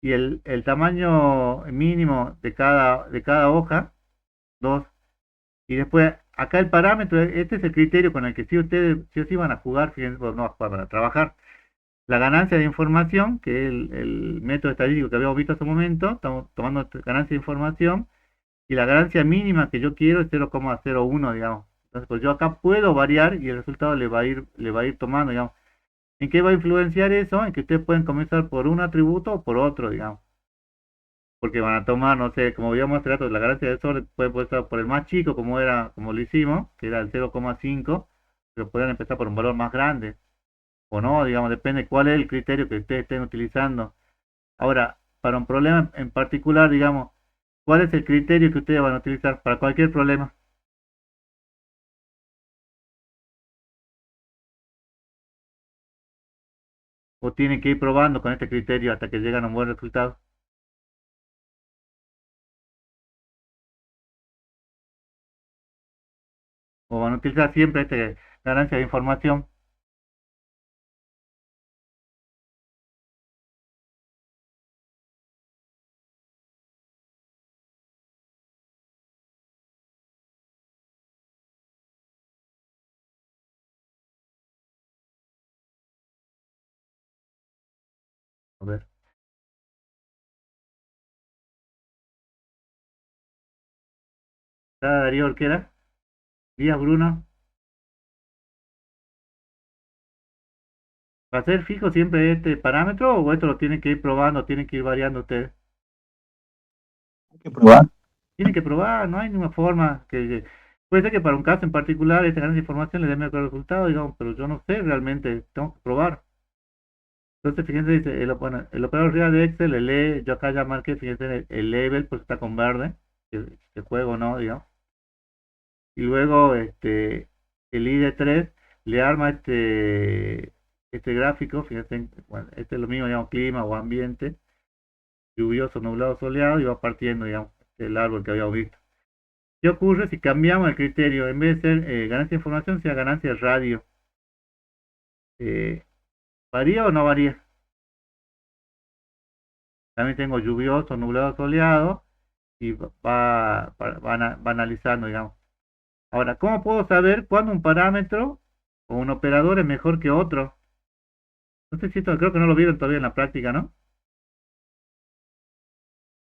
Y el tamaño mínimo de cada hoja, 2. Y después, acá el parámetro, este es el criterio con el que si ustedes sí o sí van a jugar, fíjense, no a jugar, van a trabajar. La ganancia de información, que es el método estadístico que habíamos visto hace un momento, estamos tomando ganancia de información, y la ganancia mínima que yo quiero es 0,01, digamos. Entonces, pues yo acá puedo variar y el resultado le va a ir tomando, digamos. ¿En qué va a influenciar eso? En que ustedes pueden comenzar por un atributo o por otro, digamos. Porque van a tomar, no sé, como habíamos hace rato, la ganancia de desorden puede empezar por el más chico, como lo hicimos, que era el 0,5, pero pueden empezar por un valor más grande, o no, digamos, depende cuál es el criterio que ustedes estén utilizando. Ahora, para un problema en particular, digamos, ¿cuál es el criterio que ustedes van a utilizar para cualquier problema? ¿O tienen que ir probando con este criterio hasta que llegan a un buen resultado? ¿O van a utilizar siempre esta ganancia de información? A ver. ¿Está Darío Orquera? Díaz Bruno. ¿Va a ser fijo siempre este parámetro o esto lo tienen que ir probando, tienen que ir variando ustedes? Hay que probar. Tienen que probar, no hay ninguna forma que... Puede ser que para un caso en particular esta gran información le dé mejor resultado, digamos, pero yo no sé realmente, tengo que probar. Entonces, fíjense, dice, el operador real de Excel, el yo acá ya marqué, fíjense, el label, pues está con verde, que juego no, digamos. Y luego, el ID3 le arma este gráfico, fíjense, bueno, este es lo mismo, digamos, clima o ambiente, lluvioso, nublado, soleado, y va partiendo, digamos, el árbol que habíamos visto. ¿Qué ocurre si cambiamos el criterio? En vez de ser ganancia de información, sea ganancia de radio. ¿Varía o no varía? También tengo lluvioso, nublado, soleado y va analizando, digamos. Ahora, ¿cómo puedo saber cuándo un parámetro o un operador es mejor que otro? No sé si esto creo que no lo vieron todavía en la práctica, ¿no?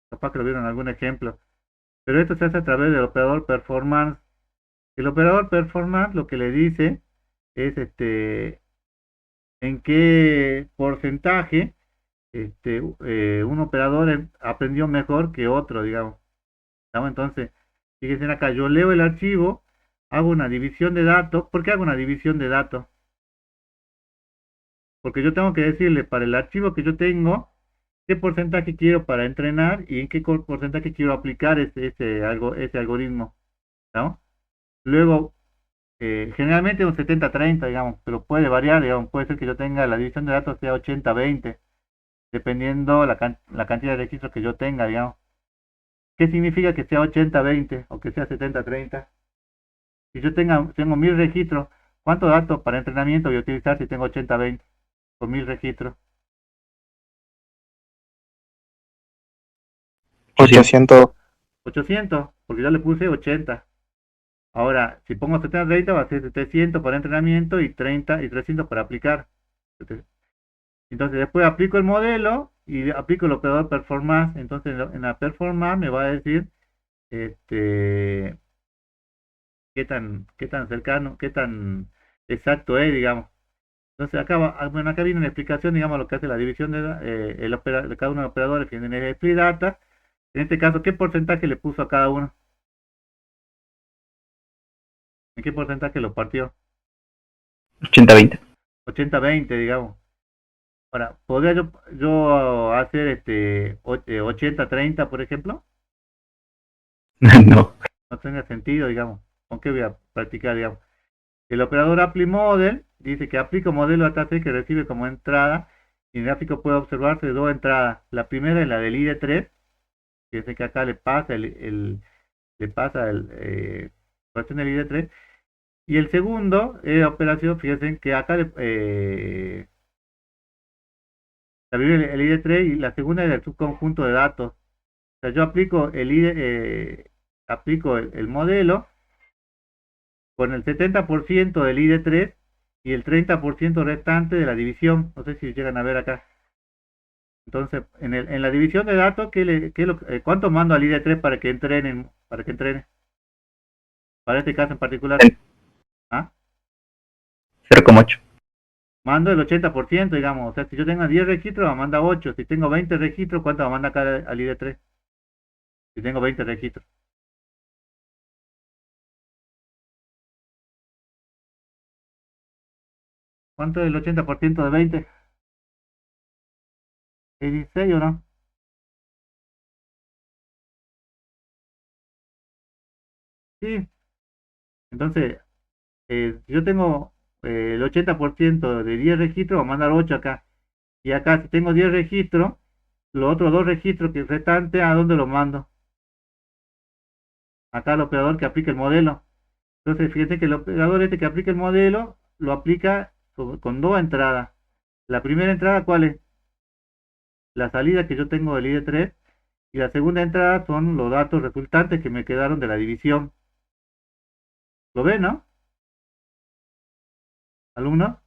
Capaz que lo vieron en algún ejemplo. Pero esto se hace a través del operador performance. El operador performance lo que le dice es en qué porcentaje un operador aprendió mejor que otro, digamos. ¿No? Entonces, fíjense acá, yo leo el archivo, hago una división de datos. ¿Por qué hago una división de datos? Porque yo tengo que decirle para el archivo que yo tengo, qué porcentaje quiero para entrenar y en qué porcentaje quiero aplicar ese algoritmo. ¿No? Luego, generalmente un 70-30, digamos, pero puede variar, digamos, puede ser que yo tenga la división de datos sea 80-20, dependiendo la cantidad de registros que yo tenga, digamos. ¿Qué significa que sea 80-20 o que sea 70-30? Si yo tengo 1000 registros, ¿cuántos datos para entrenamiento voy a utilizar si tengo 80-20 con 1000 registros? 800. 800, porque yo le puse 80. Ahora, si pongo 70-30 va a ser 700 para entrenamiento y 30 y 300 para aplicar. Entonces después aplico el modelo y aplico el operador performance. Entonces en la performance me va a decir este, qué tan cercano, qué tan exacto es, digamos. Entonces bueno, acá viene una explicación, digamos, lo que hace la división de cada uno de los operadores en el split data. En este caso, ¿qué porcentaje le puso a cada uno? ¿En qué porcentaje lo partió? 80-20. 80-20, digamos. Ahora, ¿podría yo hacer 80-30, por ejemplo? No. No tenga sentido, digamos. ¿Con qué voy a practicar, digamos? El operador apply model dice que aplica modelo dataset que recibe como entrada y en el gráfico puede observarse dos entradas. La primera es la del ID3, que es que acá le pasa operación del ID3. Y el segundo es operación, fíjense que acá la primera el ID3 y la segunda es el subconjunto de datos. O sea, yo aplico el modelo con el 70% del ID3 y el 30% restante de la división. No sé si llegan a ver acá. Entonces, en la división de datos, ¿cuánto mando al ID3 para que entrenen? Para que entrene. Para este caso en particular. ¿Ah? 0,8. Mando el 80%, digamos. O sea, si yo tengo 10 registros, me manda 8. Si tengo 20 registros, ¿cuánto me manda acá al ID3? Si tengo 20 registros. ¿Cuánto es el 80% de 20? ¿Es 16 o no? Sí, entonces, si yo tengo el 80% de 10 registros, voy a mandar 8 acá. Y acá, si tengo 10 registros, los otros 2 registros que restantes, ¿a dónde los mando? Acá el operador que aplica el modelo. Entonces, fíjate que el operador este que aplica el modelo, lo aplica con dos entradas. La primera entrada, ¿cuál es? La salida que yo tengo del ID3. Y la segunda entrada son los datos resultantes que me quedaron de la división. ¿Lo ven, no? ¿Alumno?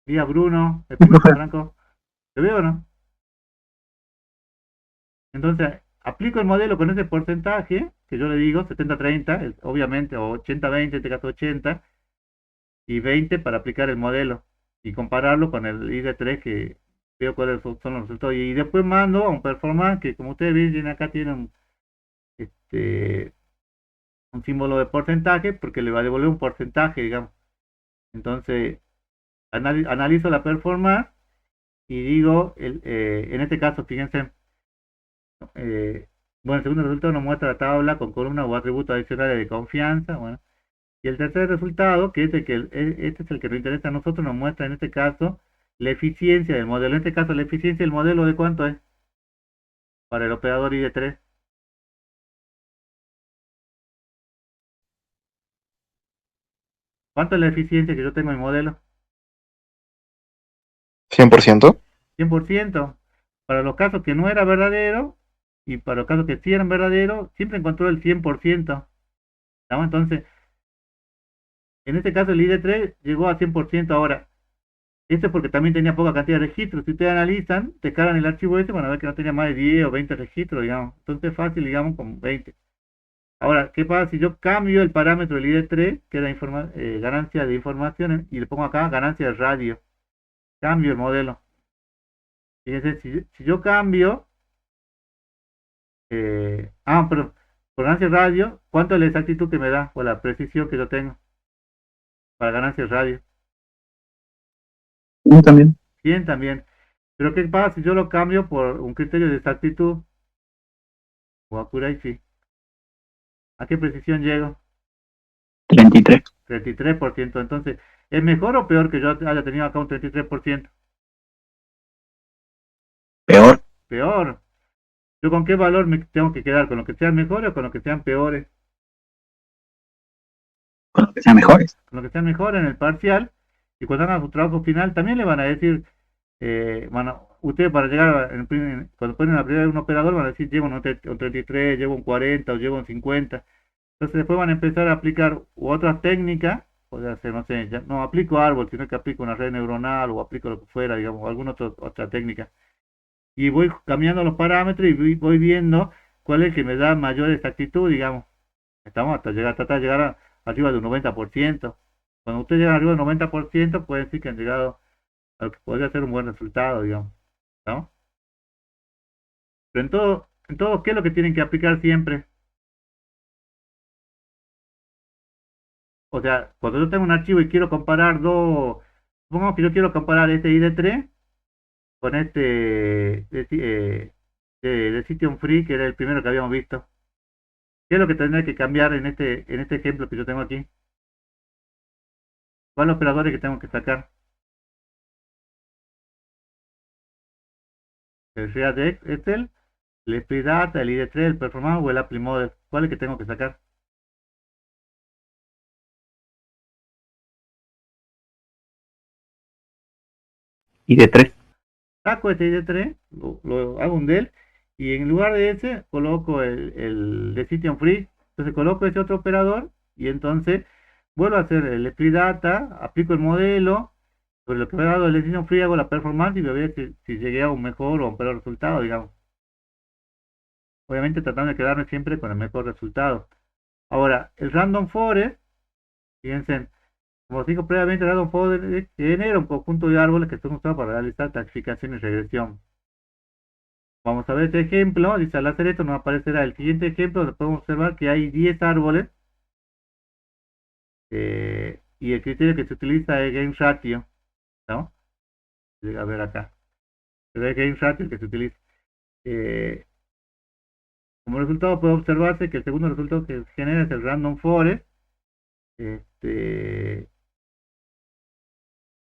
Día Bruno, Sí, Espíritu profe. Franco. ¿Te veo o no? Entonces, aplico el modelo con ese porcentaje, que yo le digo, 70-30, obviamente, o 80-20, en este caso 80, y 20 para aplicar el modelo, y compararlo con el ID3 que veo cuáles son los resultados. Y después mando a un performance que, como ustedes ven, acá tiene este, un símbolo de porcentaje, porque le va a devolver un porcentaje, digamos. Entonces, analizo la performance y digo, en este caso, fíjense, eh, bueno, el segundo resultado nos muestra la tabla con columnas o atributos adicionales de confianza. Bueno, y el tercer resultado, que es el que este es el que nos interesa a nosotros, nos muestra en este caso la eficiencia del modelo. En este caso, la eficiencia del modelo, ¿de cuánto es? Para el operador ID3. ¿Cuánto es la eficiencia que yo tengo en mi modelo? 100%. 100%. Para los casos que no era verdadero y para los casos que sí eran verdaderos, siempre encontró el 100%. ¿No? Entonces, en este caso el ID3 llegó a 100%. Ahora, esto es porque también tenía poca cantidad de registros. Si ustedes analizan, descargan el archivo ese, van a ver que no tenía más de 10 o 20 registros, digamos. Entonces es fácil, digamos, con 20. Ahora, ¿qué pasa si yo cambio el parámetro del ID3, que era ganancia de información, y le pongo acá ganancia de radio? Cambio el modelo. Fíjense, si yo cambio, pero por ganancia de radio, ¿cuánto es la exactitud que me da? O la precisión que yo tengo para ganancia de radio. Yo también. 100 también. Pero ¿qué pasa si yo lo cambio por un criterio de exactitud o accuracy? ¿A qué precisión llego? 33. 33%. Entonces, ¿es mejor o peor que yo haya tenido acá un 33%? Peor. Peor. ¿Yo con qué valor me tengo que quedar? ¿Con lo que sean mejores o con lo que sean peores? Con lo que sean mejores. Con lo que sean mejores en el parcial. Y cuando hagan su trabajo final, también le van a decir, bueno, ustedes para llegar, cuando ponen la primera de un operador, van a decir, llevo un 33, llevo un 40 o llevo un 50. Entonces después van a empezar a aplicar otras técnicas, puede ser, no sé, ya no aplico árbol, sino que aplico una red neuronal o aplico lo que fuera, digamos, alguna otra técnica. Y voy cambiando los parámetros y voy viendo cuál es el que me da mayor exactitud, digamos. Estamos hasta tratar de llegar arriba de un 90%. Cuando ustedes llegan arriba del 90%, pueden decir que han llegado a lo que podría ser un buen resultado, digamos. ¿No? Pero ¿qué es lo que tienen que aplicar siempre? O sea, cuando yo tengo un archivo y quiero comparar supongamos que yo quiero comparar este ID3 con este de Citium Free, que era el primero que habíamos visto. ¿Qué es lo que tendré que cambiar en este ejemplo que yo tengo aquí? ¿Cuáles operadores que tengo que sacar? El React Excel, el Split Data, el ID3, el Performance o el Apply Model. ¿Cuál es que tengo que sacar? Y de 3. Saco este ID3, lo hago un del, y en lugar de ese coloco el de Citium Free. Entonces coloco ese otro operador y entonces vuelvo a hacer el Split Data, aplico el modelo, sobre lo que me ha dado el Citium Free hago la performance y me voy a ver si llegué a un mejor o un peor resultado, digamos. Obviamente tratando de quedarme siempre con el mejor resultado. Ahora, el Random Forest, fíjense, como digo previamente, el Random Forest genera un conjunto de árboles que son usados para realizar clasificación y regresión. Vamos a ver este ejemplo, dice al hacer esto nos aparecerá el siguiente ejemplo, donde podemos observar que hay 10 árboles y el criterio que se utiliza es Gain Ratio, ¿no? A ver acá, es Gain Ratio el que se utiliza. Eh, como resultado puede observarse que el segundo resultado que genera es el random forest.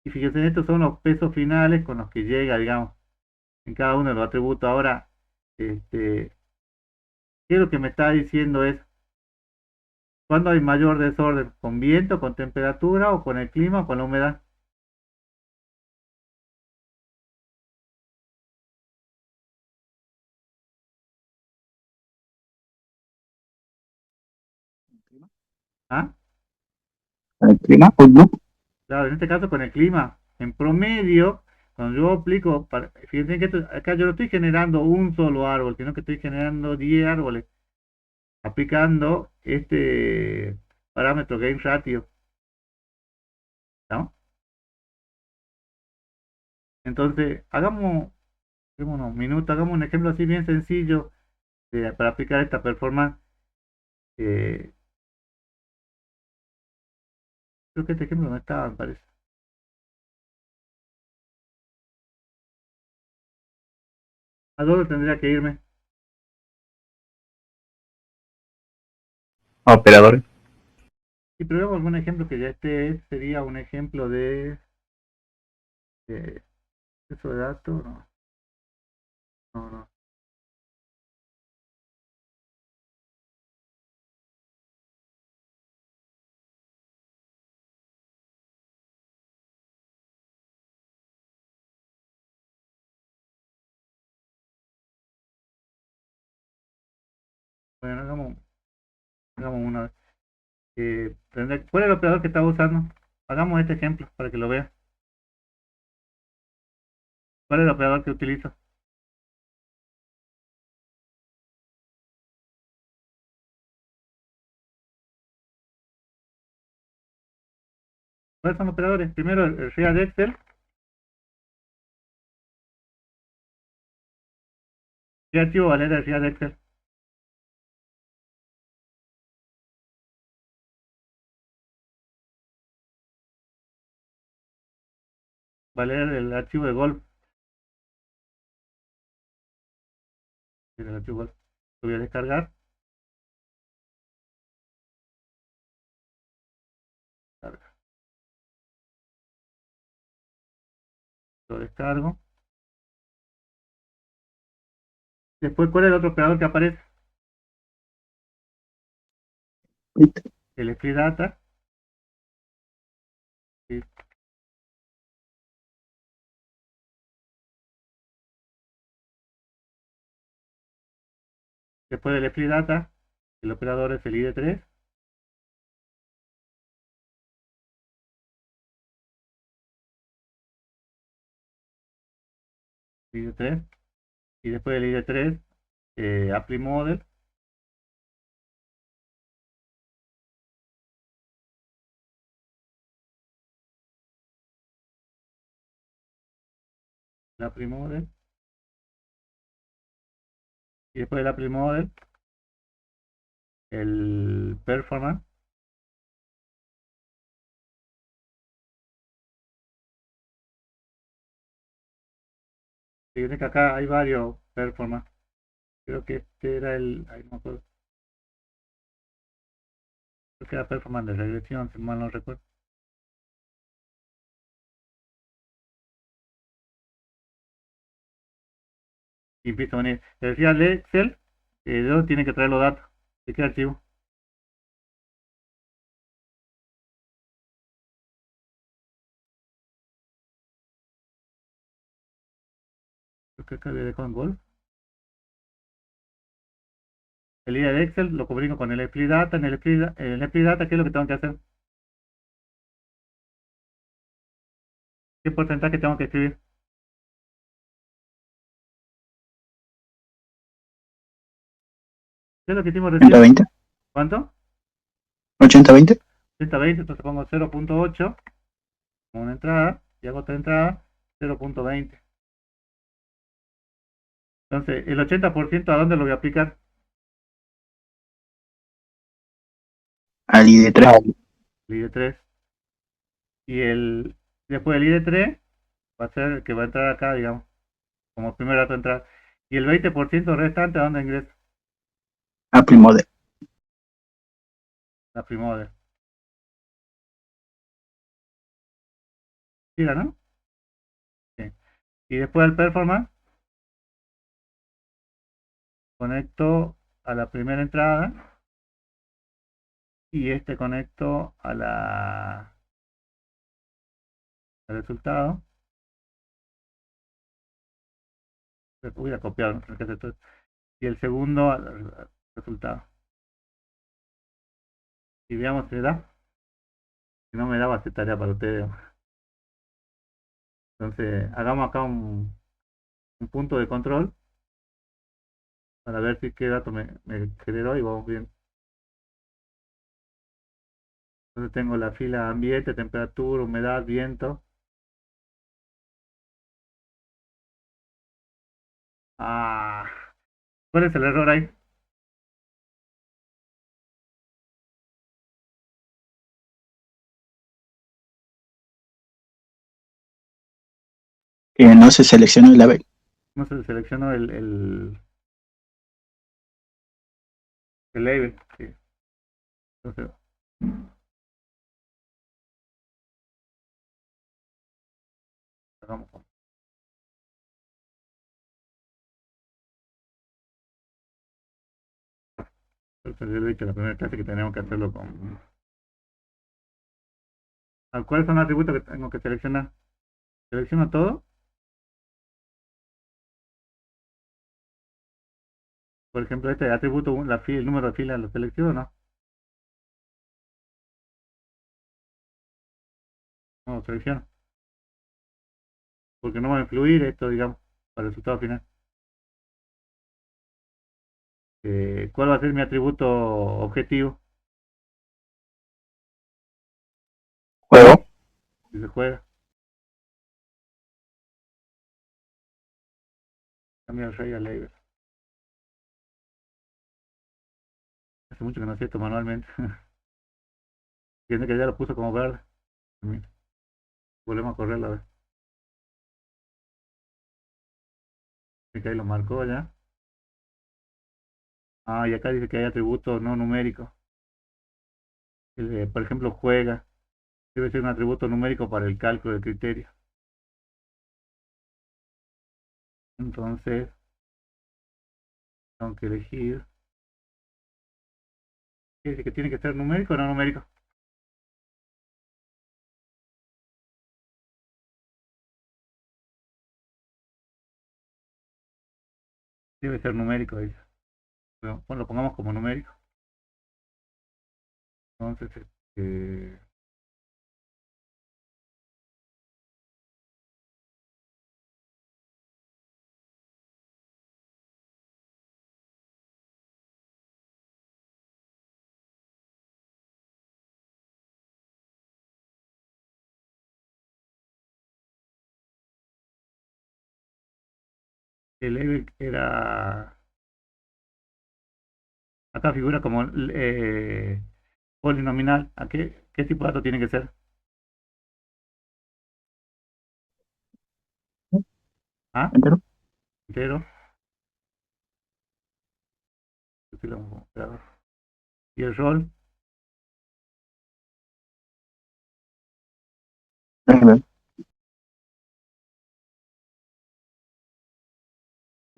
Y fíjense, estos son los pesos finales con los que llega, digamos, en cada uno de los atributos. Ahora, ¿qué es lo que me está diciendo es cuándo hay mayor desorden? ¿Con viento, con temperatura o con el clima o con la humedad? ¿Ah? El clima, Outlook, Claro, en este caso con el clima. En promedio, cuando yo aplico, fíjense que acá yo no estoy generando un solo árbol, sino que estoy generando 10 árboles, aplicando este parámetro gain ratio, ¿no? Entonces, hagamos unos minutos, hagamos un ejemplo así bien sencillo para aplicar esta performance. Eh, Creo que este ejemplo no estaba, me parece. ¿A dónde tendría que irme? Operadores. Si probemos algún ejemplo que ya esté, sería un ejemplo de eso de datos, no, no, no. Bueno, hagamos una. ¿Cuál es el operador que estaba usando? Hagamos este ejemplo para que lo vea. ¿Cuál es el operador que utilizo? ¿Cuáles son los operadores? Primero el real Excel. ¿Qué archivo va a leer el real Excel? Va a leer el archivo de golf. El archivo golf. Lo voy a descargar. Carga. Lo descargo. Después, ¿cuál es el otro operador que aparece? El split data. Sí. Después del split data, el operador es el ID3. ID3. Y después del ID3, apply model. El apply model. Y después del apply model, el performance. Fíjense que acá hay varios performance. Creo que este era ahí no me acuerdo. Creo que era performance de regresión, si mal no recuerdo. Y empiezo a venir. Le decía al Excel, ¿de dónde tiene que traer los datos? ¿De qué archivo? Creo que acá había dejado en Golf. El ID de Excel lo combino con el split data. En el split data, ¿qué es lo que tengo que hacer? ¿Qué porcentaje tengo que escribir? ¿Qué es lo que hicimos recién? 80-20, ¿Cuánto? 80-20, 120, entonces pongo 0.8 como una entrada y hago otra entrada 0.20. Entonces, el 80% ¿a dónde lo voy a aplicar? al ID3, El ID3. Y después del ID3 va a ser el que va a entrar acá, digamos, como primer dato de entrada. Y el 20% restante, ¿a dónde ingresa? A Primode. La Primode. Mira, ¿no? Sí. Y después el performance, conecto a la primera entrada y este conecto al resultado. Voy a copiar, no sé qué hacer todo. Y el segundo al resultado. Y veamos si me da. Si no me da, va a ser tarea para ustedes. Entonces, hagamos acá un punto de control para ver si qué dato me generó y vamos bien. Entonces tengo la fila ambiente, temperatura, humedad, viento. Ah, ¿cuál es el error ahí? Que no se seleccionó el label. No se seleccionó el label. Sí. Entonces, hagamos como. Entonces, yo le he dicho en la primera clase que tenemos que hacerlo con. ¿Cuáles son los atributos que tengo que seleccionar? ¿Selecciono todo? Por ejemplo, este atributo, el número de fila, ¿lo selecciono o no? No lo selecciono. Porque no va a influir esto, digamos, para el resultado final. ¿Cuál va a ser mi atributo objetivo Juego. si se juega? Cambio el rey a label. Hace mucho que no hacía esto manualmente. Tiene que ya lo puso como verde. Mira, volvemos a correrlo a ver. Así que ahí lo marcó ya. Ah, y acá dice que hay atributos no numéricos. Por ejemplo, juega. Debe ser un atributo numérico para el cálculo del criterio. Entonces, tengo que elegir. ¿Qué dice que tiene que ser numérico o no numérico? Debe ser numérico, dice. Bueno, lo pongamos como numérico. Entonces, el label era. Acá figura como polinominal. ¿A qué tipo de dato tiene que ser? ¿Ah? ¿Entero? Entero. Aquí lo vamos a mostrar. Y el rol. Label.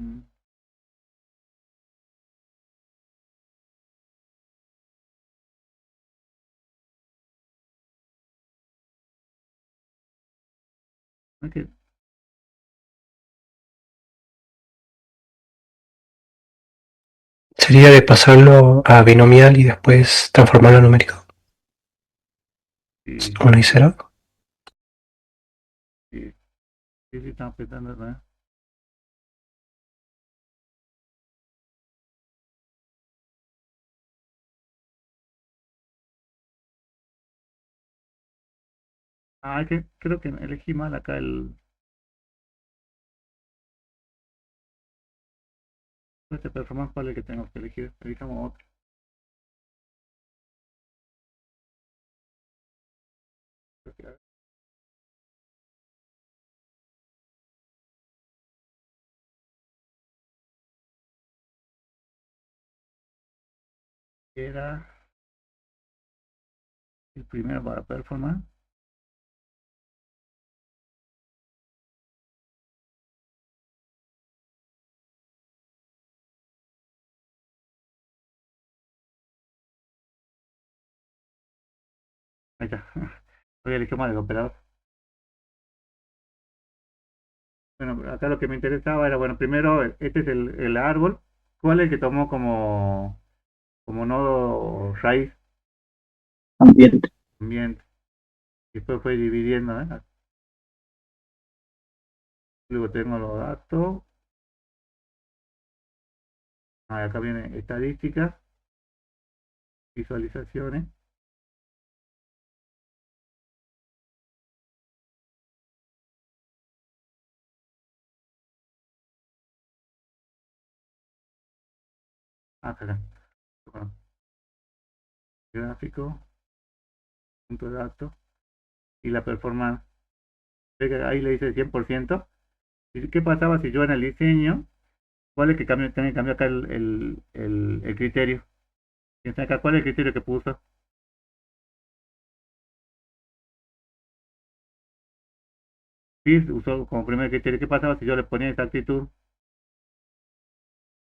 mm, es que Sería de pasarlo a binomial y después transformarlo en numérico. sí, ¿O no será? sí, sí, estamos pensando, ¿no? Ah, es que creo que elegí mal acá este performance. ¿Cuál es el que tengo que elegir? Elijamos otro. era el primero para performance. Ahí está. Voy a elegir mal el operador. Bueno, acá lo que me interesaba era, bueno, primero, este es el árbol. ¿Cuál es el que tomó como nodo raíz Ambiente. ambiente? Después fue dividiendo, ¿eh? Luego tengo los datos. Acá viene estadísticas, visualizaciones. Acá, bueno, gráfico, punto de datos y la performance. Ve que ahí le dice 100%. ¿Y qué pasaba si yo en el diseño, cuál es que cambio, tiene que cambiar acá el criterio? Fíjense acá, ¿cuál es el criterio que puso? Sí, usó como primer criterio. ¿Qué pasaba si yo le ponía exactitud?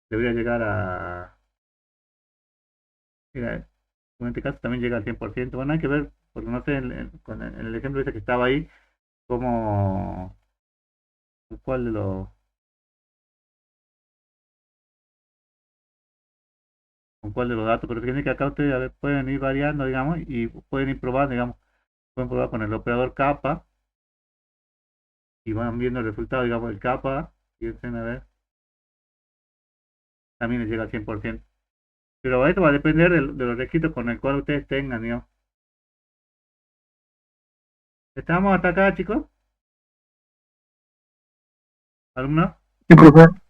Debería llegar a... Mira, en este caso también llega al 100%. Bueno, hay que ver, porque no sé, en el ejemplo ese que estaba ahí, cómo, cuál de los, con cuál de los datos, pero fíjense que acá ustedes a ver, pueden ir variando, digamos, y pueden ir probando, digamos, pueden probar con el operador capa y van viendo el resultado, digamos, del capa, fíjense, a ver, también les llega al 100%. Pero esto va a depender de los requisitos con el cual ustedes tengan, digamos. ¿Estamos hasta acá, chicos? ¿Alumnos? Sí, profesor.